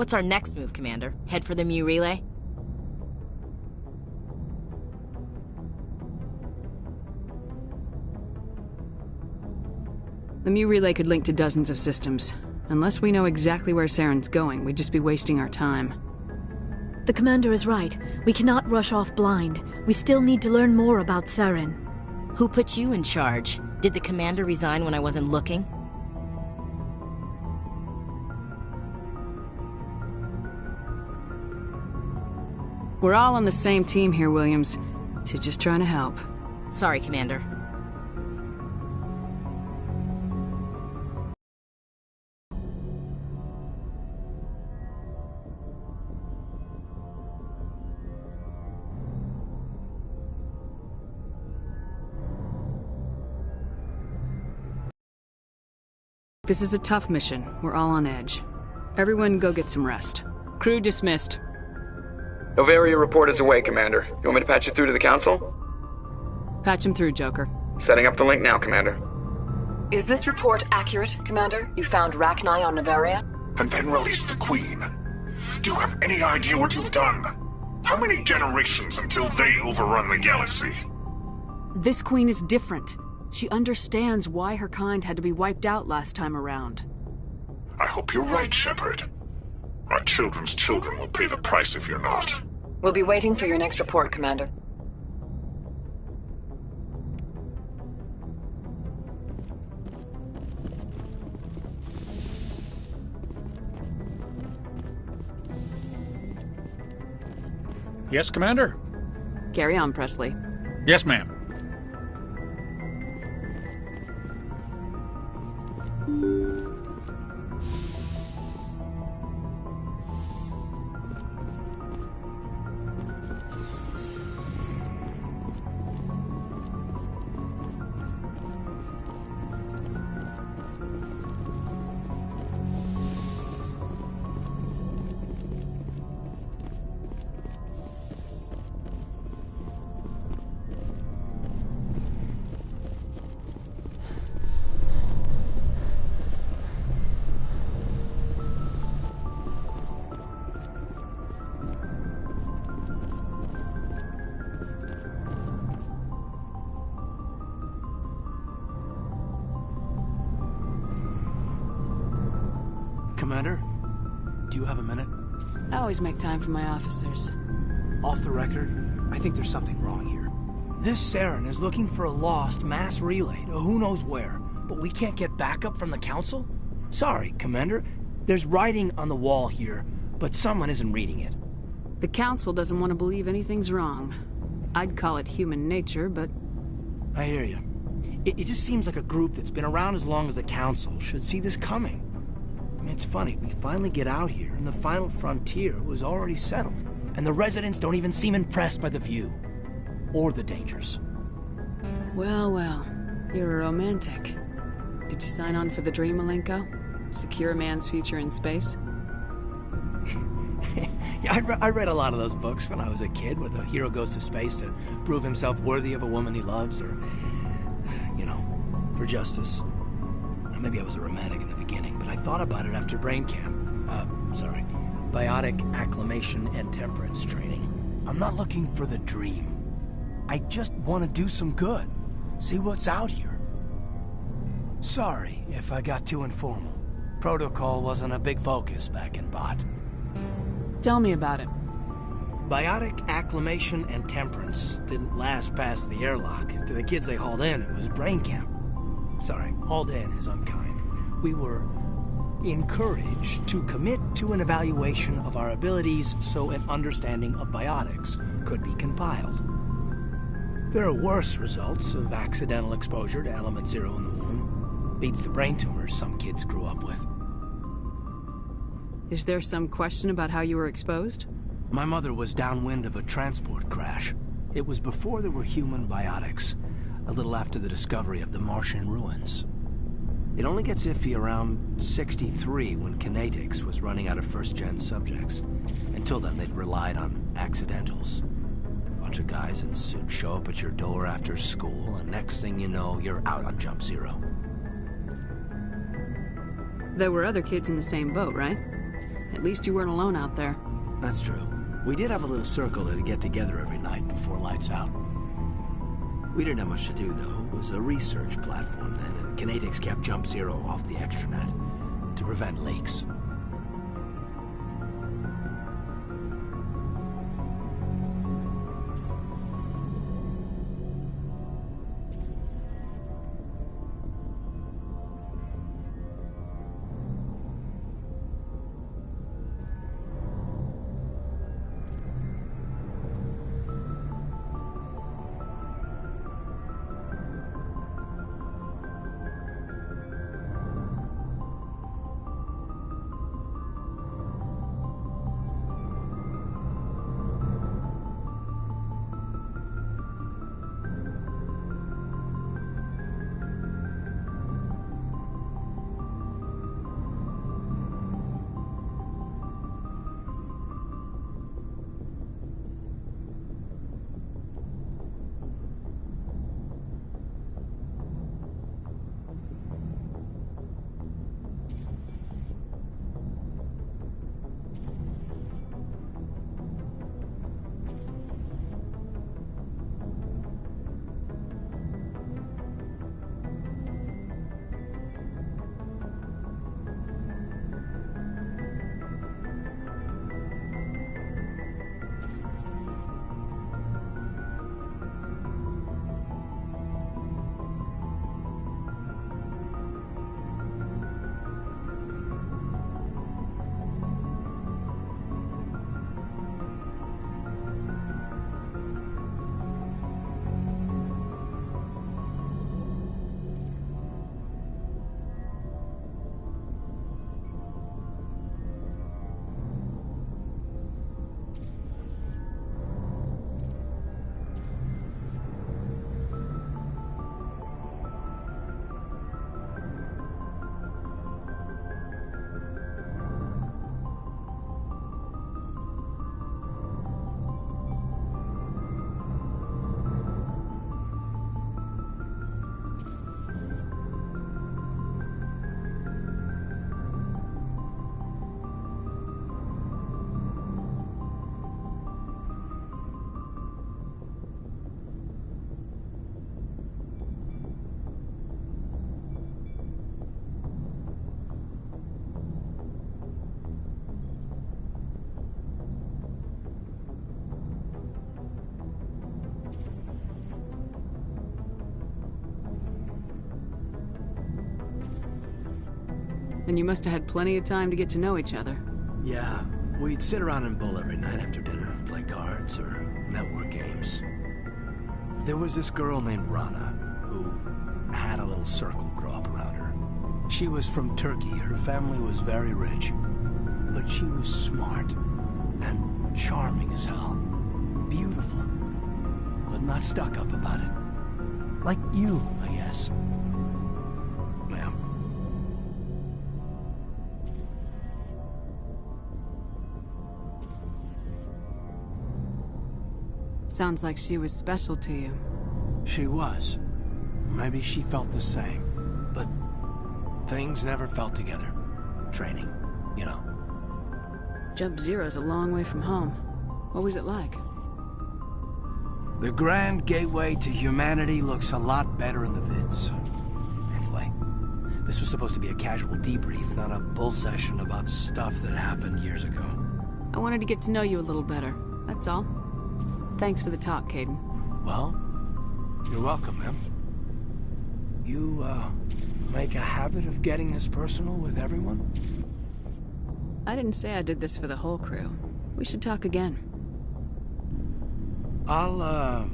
What's our next move, Commander? Head for the Mu relay? The Mu relay could link to dozens of systems. Unless we know exactly where Saren's going, we'd just be wasting our time. The Commander is right. We cannot rush off blind. We still need to learn more about Saren. Who put you in charge? Did the Commander resign when I wasn't looking? We're all on the same team here, Williams. She's just trying to help. Sorry, Commander. This is a tough mission. We're all on edge. Everyone go get some rest. Crew dismissed. Novaria report is away, Commander. You want me to patch you through to the Council? Patch him through, Joker. Setting up the link now, Commander. Is this report accurate, Commander? You found Rachni on Novaria? And then released the Queen. Do you have any idea what you've done? How many generations until they overrun the galaxy? This Queen is different. She understands why her kind had to be wiped out last time around. I hope you're right, Shepard. Our children's children will pay the price if you're not. We'll be waiting for your next report, Commander. Yes, Commander? Carry on, Presley. Yes, ma'am. Commander, do you have a minute? I always make time for my officers. Off the record, I think there's something wrong here. This Saren is looking for a lost mass relay to who knows where, but we can't get backup from the Council? Sorry, Commander. There's writing on the wall here, but someone isn't reading it. The Council doesn't want to believe anything's wrong. I'd call it human nature, but... I hear you. It just seems like a group that's been around as long as the Council should see this coming. I mean, it's funny, we finally get out here, and the final frontier was already settled. And the residents don't even seem impressed by the view. Or the dangers. Well, well. You're a romantic. Did you sign on for the dream, Malenko? Secure a man's future in space? Yeah, I read a lot of those books when I was a kid, where the hero goes to space to prove himself worthy of a woman he loves, or, you know, for justice. Maybe I was a romantic in the beginning, but I thought about it after brain camp. Biotic acclimation and temperance training. I'm not looking for the dream. I just want to do some good. See what's out here. Sorry if I got too informal. Protocol wasn't a big focus back in Bot. Tell me about it. Biotic acclimation and temperance didn't last past the airlock. To the kids they hauled in, it was brain camp. Sorry, hauled in is unkind. We were encouraged to commit to an evaluation of our abilities so an understanding of biotics could be compiled. There are worse results of accidental exposure to element 0 in the womb. Beats the brain tumors some kids grew up with. Is there some question about how you were exposed? My mother was downwind of a transport crash. It was before there were human biotics, a little after the discovery of the Martian ruins. It only gets iffy around 63 when Kinetics was running out of first-gen subjects. Until then, they'd relied on accidentals. Bunch of guys in suits show up at your door after school, and next thing you know, you're out on Jump Zero. There were other kids in the same boat, right? At least you weren't alone out there. That's true. We did have a little circle that'd get together every night before lights out. We didn't have much to do, though. It was a research platform then, and Kinetics kept Jump Zero off the extranet to prevent leaks. Then you must have had plenty of time to get to know each other. Yeah, we'd sit around and bowl every night after dinner, play cards or network games. There was this girl named Rana, who had a little circle grow up around her. She was from Turkey. Her family was very rich. But she was smart and charming as hell. Beautiful. But not stuck up about it. Like you, I guess. Yeah. Sounds like she was special to you. She was. Maybe she felt the same. But things never felt together. Training, you know. Jump Zero's a long way from home. What was it like? The grand gateway to humanity looks a lot better in the vids. Anyway, this was supposed to be a casual debrief, not a bull session about stuff that happened years ago. I wanted to get to know you a little better, that's all. Thanks for the talk, Caden. Well, you're welcome, ma'am. You, make a habit of getting this personal with everyone? I didn't say I did this for the whole crew. We should talk again. I'll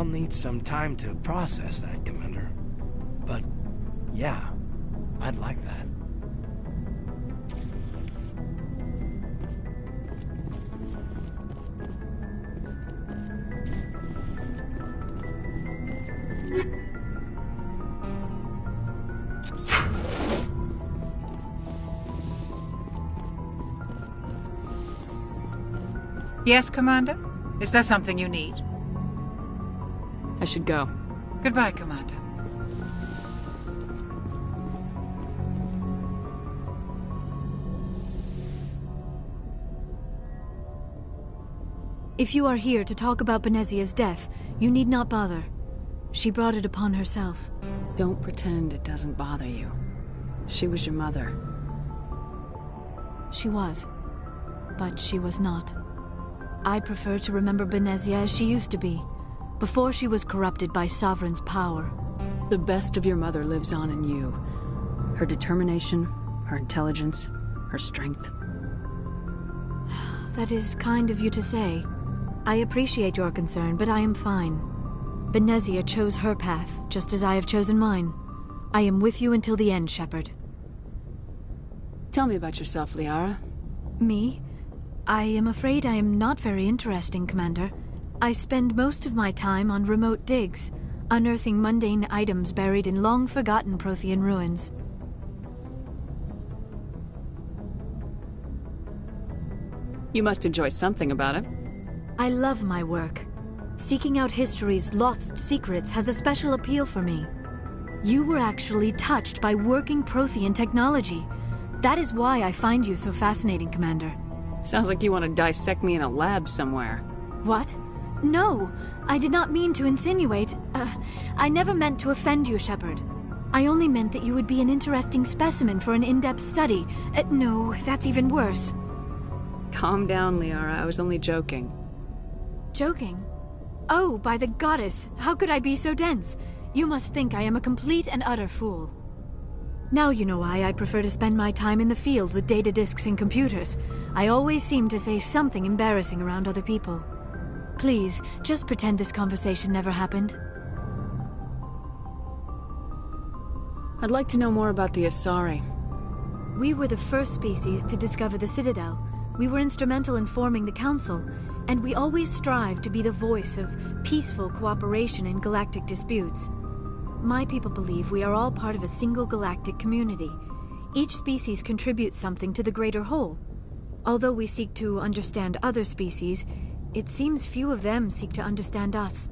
need some time to process that, Commander. But, yeah, I'd like that. Yes, Commander? Is there something you need? I should go. Goodbye, Commander. If you are here to talk about Benezia's death, you need not bother. She brought it upon herself. Don't pretend it doesn't bother you. She was your mother. She was. But she was not. I prefer to remember Benezia as she used to be, before she was corrupted by Sovereign's power. The best of your mother lives on in you. Her determination, her intelligence, her strength. That is kind of you to say. I appreciate your concern, but I am fine. Benezia chose her path, just as I have chosen mine. I am with you until the end, Shepard. Tell me about yourself, Liara. Me? I am afraid I am not very interesting, Commander. I spend most of my time on remote digs, unearthing mundane items buried in long-forgotten Prothean ruins. You must enjoy something about it. I love my work. Seeking out history's lost secrets has a special appeal for me. You were actually touched by working Prothean technology. That is why I find you so fascinating, Commander. Sounds like you want to dissect me in a lab somewhere. What? No, I did not mean to insinuate. I never meant to offend you, Shepard. I only meant that you would be an interesting specimen for an in-depth study. No, that's even worse. Calm down, Liara. I was only joking. Joking? Oh, by the goddess, how could I be so dense? You must think I am a complete and utter fool. Now you know why I prefer to spend my time in the field with data disks and computers. I always seem to say something embarrassing around other people. Please, just pretend this conversation never happened. I'd like to know more about the Asari. We were the first species to discover the Citadel. We were instrumental in forming the Council, and we always strive to be the voice of peaceful cooperation in galactic disputes. My people believe we are all part of a single galactic community. Each species contributes something to the greater whole. Although we seek to understand other species, it seems few of them seek to understand us.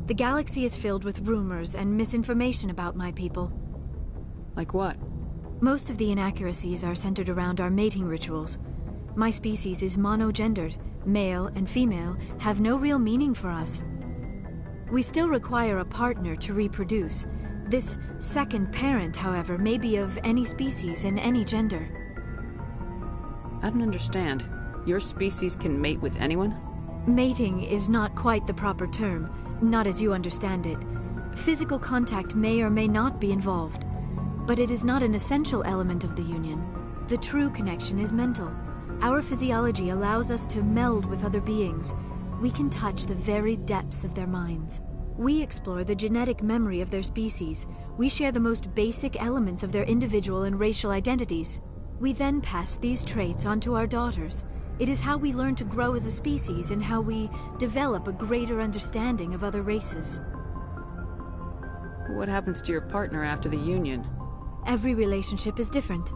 The galaxy is filled with rumors and misinformation about my people. Like what? Most of the inaccuracies are centered around our mating rituals. My species is monogendered. Male and female have no real meaning for us. We still require a partner to reproduce. This second parent, however, may be of any species and any gender. I don't understand. Your species can mate with anyone? Mating is not quite the proper term, not as you understand it. Physical contact may or may not be involved. but it is not an essential element of the union. The true connection is mental. Our physiology allows us to meld with other beings. We can touch the very depths of their minds. We explore the genetic memory of their species. We share the most basic elements of their individual and racial identities. We then pass these traits on to our daughters. It is how we learn to grow as a species and how we develop a greater understanding of other races. What happens to your partner after the union? Every relationship is different.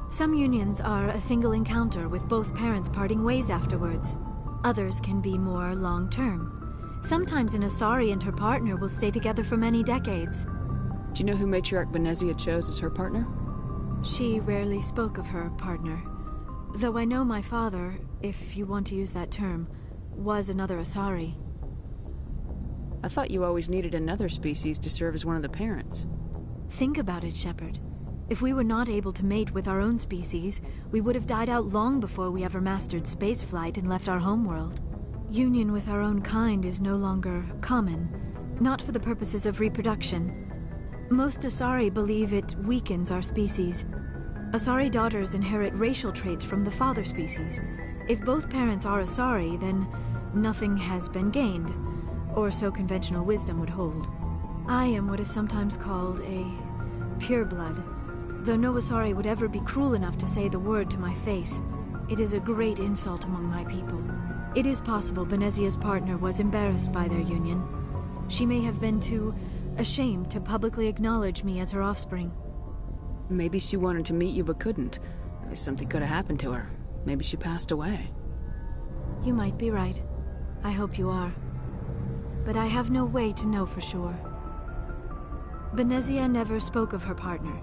Some unions are a single encounter with both parents parting ways afterwards. Others can be more long-term. Sometimes an Asari and her partner will stay together for many decades. Do you know who Matriarch Benezia chose as her partner? She rarely spoke of her partner. Though I know my father, if you want to use that term, was another Asari. I thought you always needed another species to serve as one of the parents. Think about it, Shepard. If we were not able to mate with our own species, we would have died out long before we ever mastered spaceflight and left our homeworld. Union with our own kind is no longer common, not for the purposes of reproduction. Most Asari believe it weakens our species. Asari daughters inherit racial traits from the father species. If both parents are Asari, then nothing has been gained, or so conventional wisdom would hold. I am what is sometimes called a pureblood, though no Asari would ever be cruel enough to say the word to my face. It is a great insult among my people. It is possible Benezia's partner was embarrassed by their union. She may have been too ashamed to publicly acknowledge me as her offspring. Maybe she wanted to meet you but couldn't. Something could have happened to her. Maybe she passed away. You might be right. I hope you are. But I have no way to know for sure. Benezia never spoke of her partner.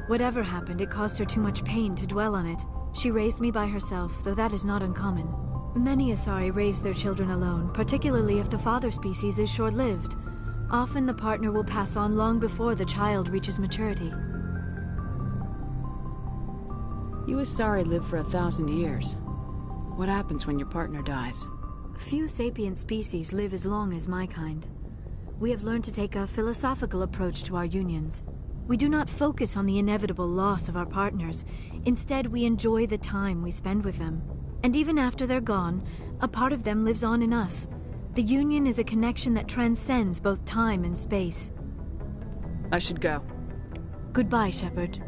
Whatever happened, it caused her too much pain to dwell on it. She raised me by herself, though that is not uncommon. Many Asari raise their children alone, particularly if the father species is short-lived. Often the partner will pass on long before the child reaches maturity. You Asari live for 1,000 years. What happens when your partner dies? Few sapient species live as long as my kind. We have learned to take a philosophical approach to our unions. We do not focus on the inevitable loss of our partners. Instead, we enjoy the time we spend with them. And even after they're gone, a part of them lives on in us. The union is a connection that transcends both time and space. I should go. Goodbye, Shepard.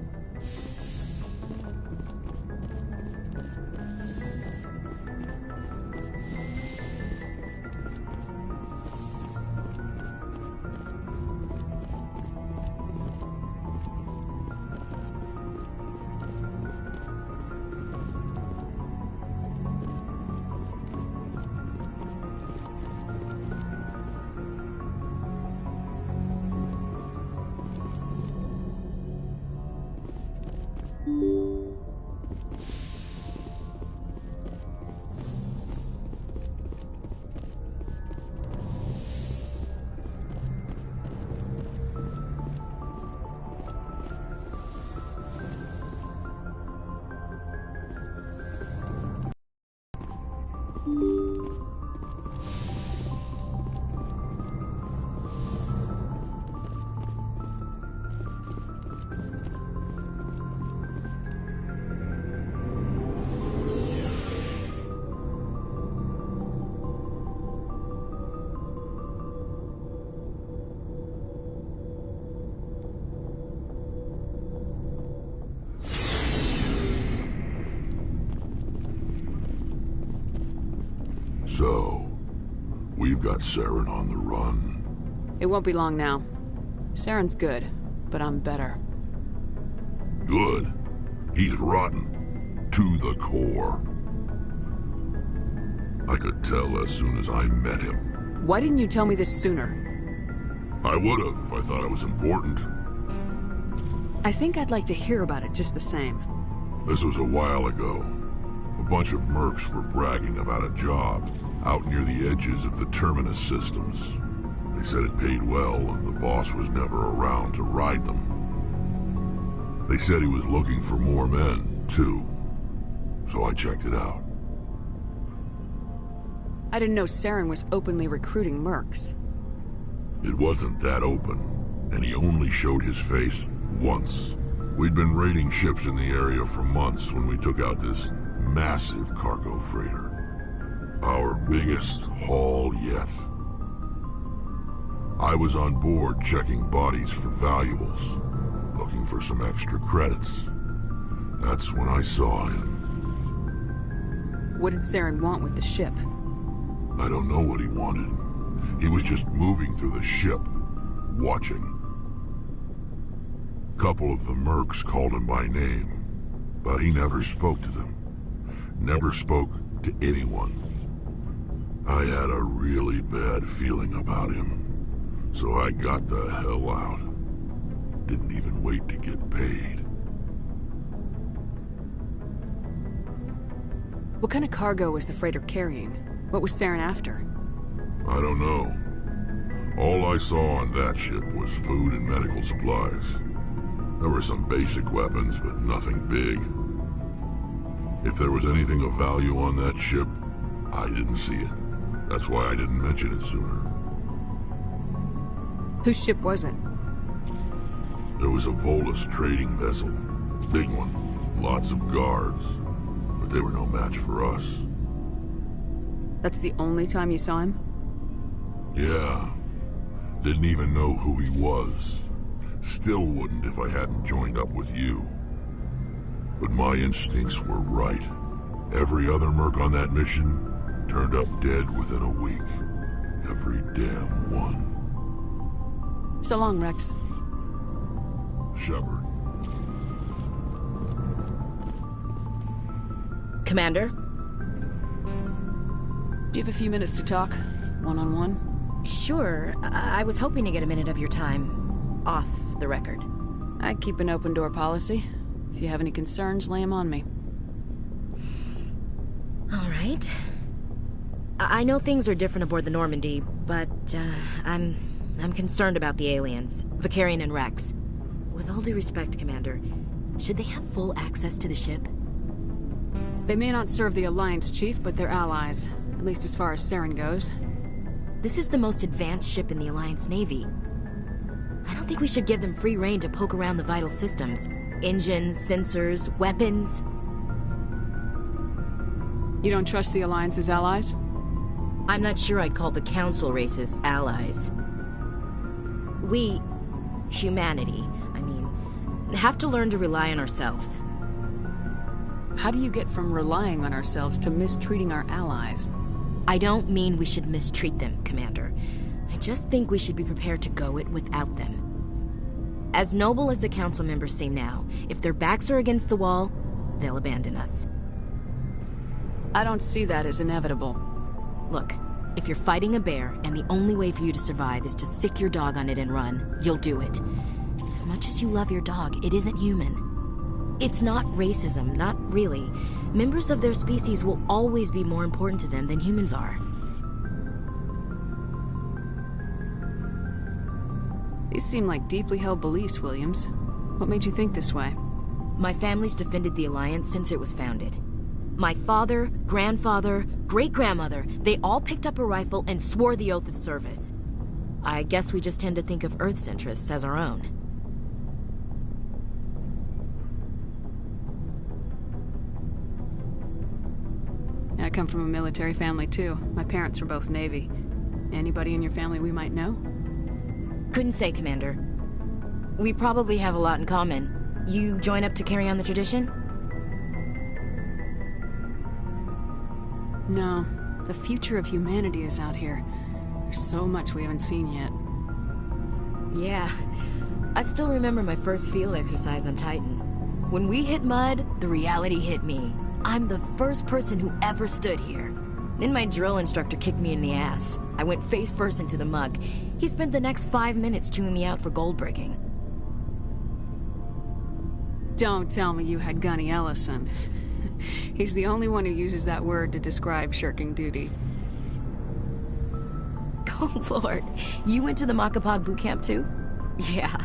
So, we've got Saren on the run. It won't be long now. Saren's good, but I'm better. Good. He's rotten. To the core. I could tell as soon as I met him. Why didn't you tell me this sooner? I would've if I thought it was important. I think I'd like to hear about it just the same. This was a while ago. A bunch of mercs were bragging about a job out near the edges of the Terminus systems. They said it paid well and the boss was never around to ride them. They said he was looking for more men, too. So I checked it out. I didn't know Saren was openly recruiting mercs. It wasn't that open, and he only showed his face once. We'd been raiding ships in the area for months when we took out this massive cargo freighter. Our biggest haul yet. I was on board checking bodies for valuables, looking for some extra credits. That's when I saw him. What did Saren want with the ship? I don't know what he wanted. He was just moving through the ship, watching. A couple of the mercs called him by name, but he never spoke to them. Never spoke to anyone. I had a really bad feeling about him, so I got the hell out. Didn't even wait to get paid. What kind of cargo was the freighter carrying? What was Saren after? I don't know. All I saw on that ship was food and medical supplies. There were some basic weapons, but nothing big. If there was anything of value on that ship, I didn't see it. That's why I didn't mention it sooner. Whose ship was it? There was a Volus trading vessel. Big one. Lots of guards. But they were no match for us. That's the only time you saw him? Yeah. Didn't even know who he was. Still wouldn't if I hadn't joined up with you. But my instincts were right. Every other merc on that mission turned up dead within a week. Every damn one. So long, Rex. Shepard. Commander? Do you have a few minutes to talk? One-on-one? Sure. I was hoping to get a minute of your time. Off the record. I keep an open door policy. If you have any concerns, lay them on me. All right. I know things are different aboard the Normandy, but I'm concerned about the aliens, Vicarian and Rex. With all due respect, Commander, should they have full access to the ship? They may not serve the Alliance, Chief, but they're allies. At least as far as Saren goes. This is the most advanced ship in the Alliance Navy. I don't think we should give them free rein to poke around the vital systems. Engines, sensors, weapons. You don't trust the Alliance's allies? I'm not sure I'd call the Council races allies. We, humanity, have to learn to rely on ourselves. How do you get from relying on ourselves to mistreating our allies? I don't mean we should mistreat them, Commander. I just think we should be prepared to go it without them. As noble as the Council members seem now, if their backs are against the wall, they'll abandon us. I don't see that as inevitable. Look, if you're fighting a bear and the only way for you to survive is to sick your dog on it and run, you'll do it. As much as you love your dog, it isn't human. It's not racism, not really. Members of their species will always be more important to them than humans are. These seem like deeply held beliefs, Williams. What made you think this way? My family's defended the Alliance since it was founded. My father, grandfather, great-grandmother, they all picked up a rifle and swore the oath of service. I guess we just tend to think of Earth's interests as our own. I come from a military family, too. My parents were both Navy. Anybody in your family we might know? Couldn't say, Commander. We probably have a lot in common. You join up to carry on the tradition? No. The future of humanity is out here. There's so much we haven't seen yet. Yeah. I still remember my first field exercise on Titan. When we hit mud, the reality hit me. I'm the first person who ever stood here. Then my drill instructor kicked me in the ass. I went face first into the muck. He spent the next 5 minutes chewing me out for gold breaking. Don't tell me you had Gunny Ellison. He's the only one who uses that word to describe shirking duty. Oh, Lord. You went to the Macapog boot camp, too? Yeah.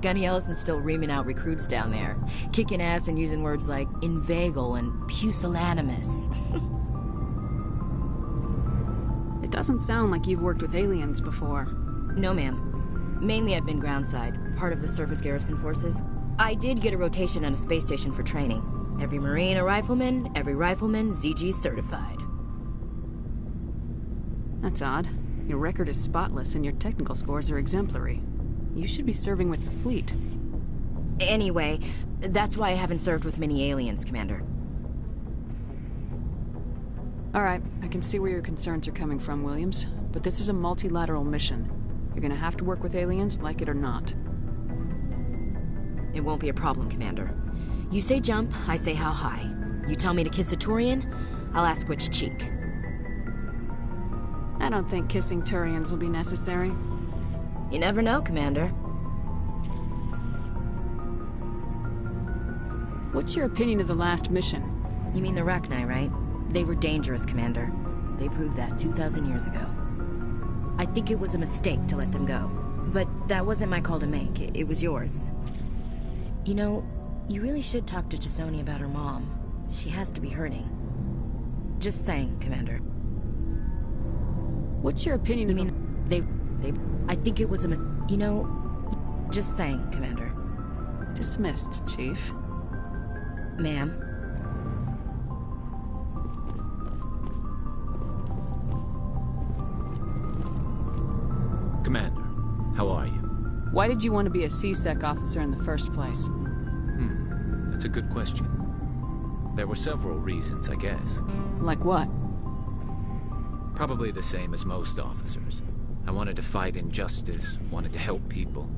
Gunny Ellison's still reaming out recruits down there. Kicking ass and using words like inveigle and pusillanimous. It doesn't sound like you've worked with aliens before. No, ma'am. Mainly I've been groundside, part of the surface garrison forces. I did get a rotation at a space station for training. Every Marine a rifleman, every rifleman ZG certified. That's odd. Your record is spotless and your technical scores are exemplary. You should be serving with the fleet. Anyway, that's why I haven't served with many aliens, Commander. Alright, I can see where your concerns are coming from, Williams. But this is a multilateral mission. You're gonna have to work with aliens, like it or not. It won't be a problem, Commander. You say jump, I say how high. You tell me to kiss a Turian, I'll ask which cheek. I don't think kissing Turians will be necessary. You never know, Commander. What's your opinion of the last mission? You mean the Reconnect, right? They were dangerous, Commander. They proved that 2,000 years ago. I think it was a mistake to let them go. But that wasn't my call to make. It was yours. You know, you really should talk to T'Soni about her mom. She has to be hurting. Just saying, Commander. What's your opinion of... You mean, I think it was a you know... Just saying, Commander. Dismissed, Chief. Ma'am. Commander, how are you? Why did you want to be a C-Sec officer in the first place? That's a good question. There were several reasons, I guess. Like what? Probably the same as most officers. I wanted to fight injustice, wanted to help people.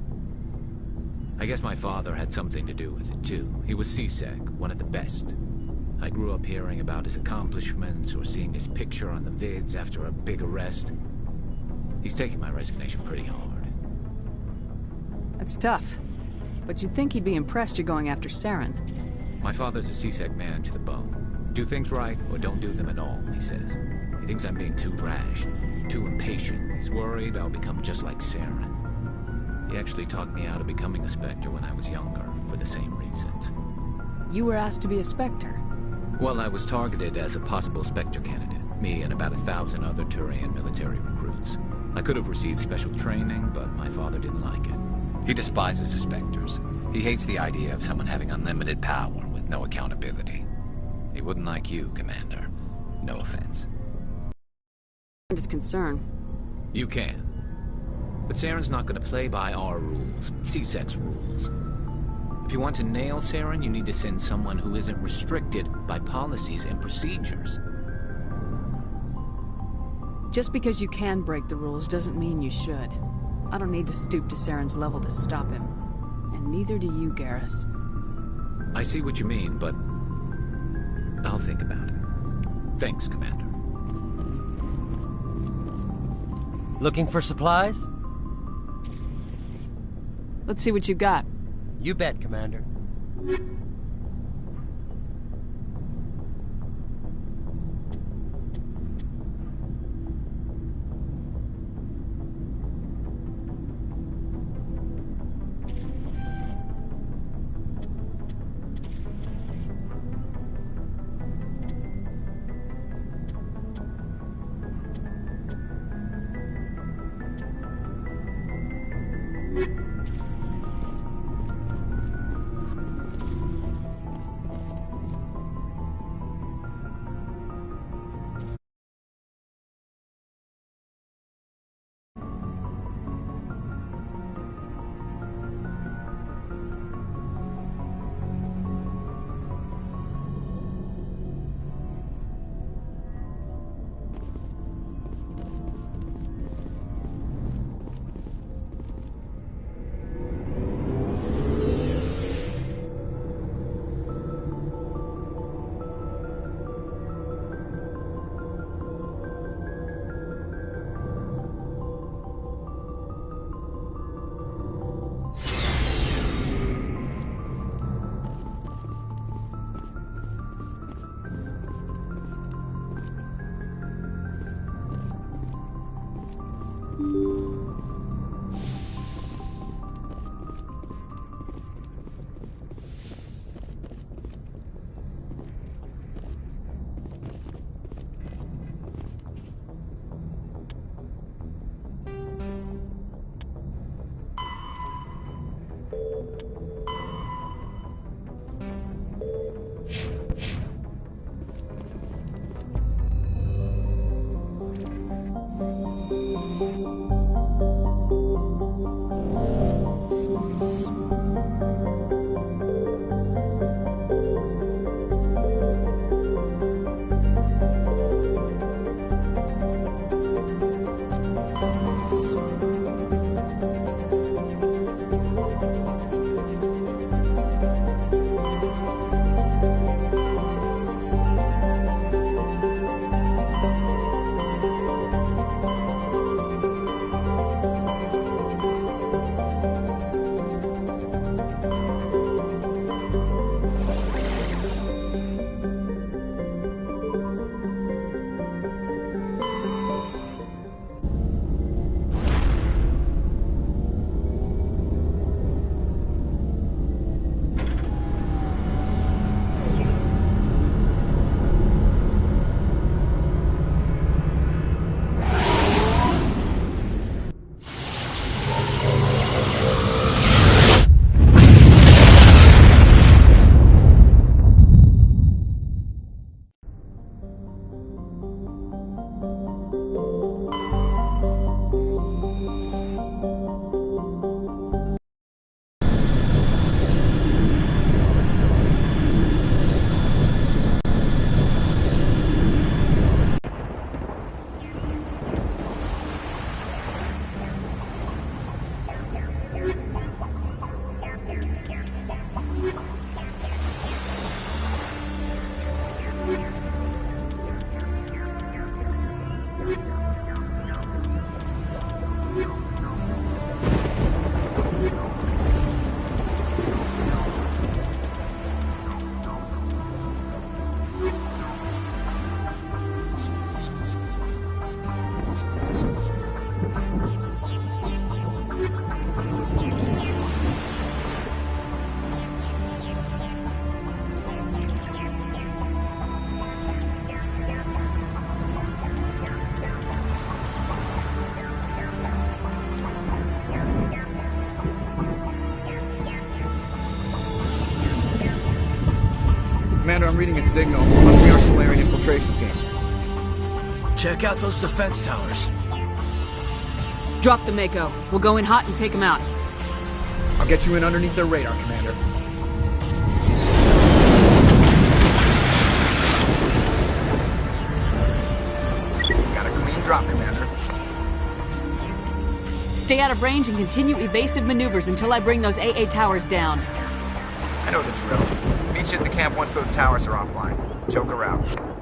I guess my father had something to do with it, too. He was C-Sec, one of the best. I grew up hearing about his accomplishments or seeing his picture on the vids after a big arrest. He's taking my resignation pretty hard. That's tough. But you'd think he'd be impressed you're going after Saren. My father's a C-Sec man to the bone. Do things right, or don't do them at all, he says. He thinks I'm being too rash, too impatient. He's worried I'll become just like Saren. He actually talked me out of becoming a Spectre when I was younger, for the same reasons. You were asked to be a Spectre? Well, I was targeted as a possible Spectre candidate. Me and about 1,000 other Turian military recruits. I could have received special training, but my father didn't like it. He despises the Spectres. He hates the idea of someone having unlimited power with no accountability. He wouldn't like you, Commander. No offense. His concern. You can. But Saren's not going to play by our rules, C-Sec's rules. If you want to nail Saren, you need to send someone who isn't restricted by policies and procedures. Just because you can break the rules doesn't mean you should. I don't need to stoop to Saren's level to stop him. And neither do you, Garrus. I see what you mean, but I'll think about it. Thanks, Commander. Looking for supplies? Let's see what you got. You bet, Commander. Commander, I'm reading a signal. Must be our Solarian infiltration team. Check out those defense towers. Drop the Mako. We'll go in hot and take them out. I'll get you in underneath their radar, Commander. Got a clean drop, Commander. Stay out of range and continue evasive maneuvers until I bring those AA towers down. I know the drill. Meet you at the camp once those towers are offline. Joker out.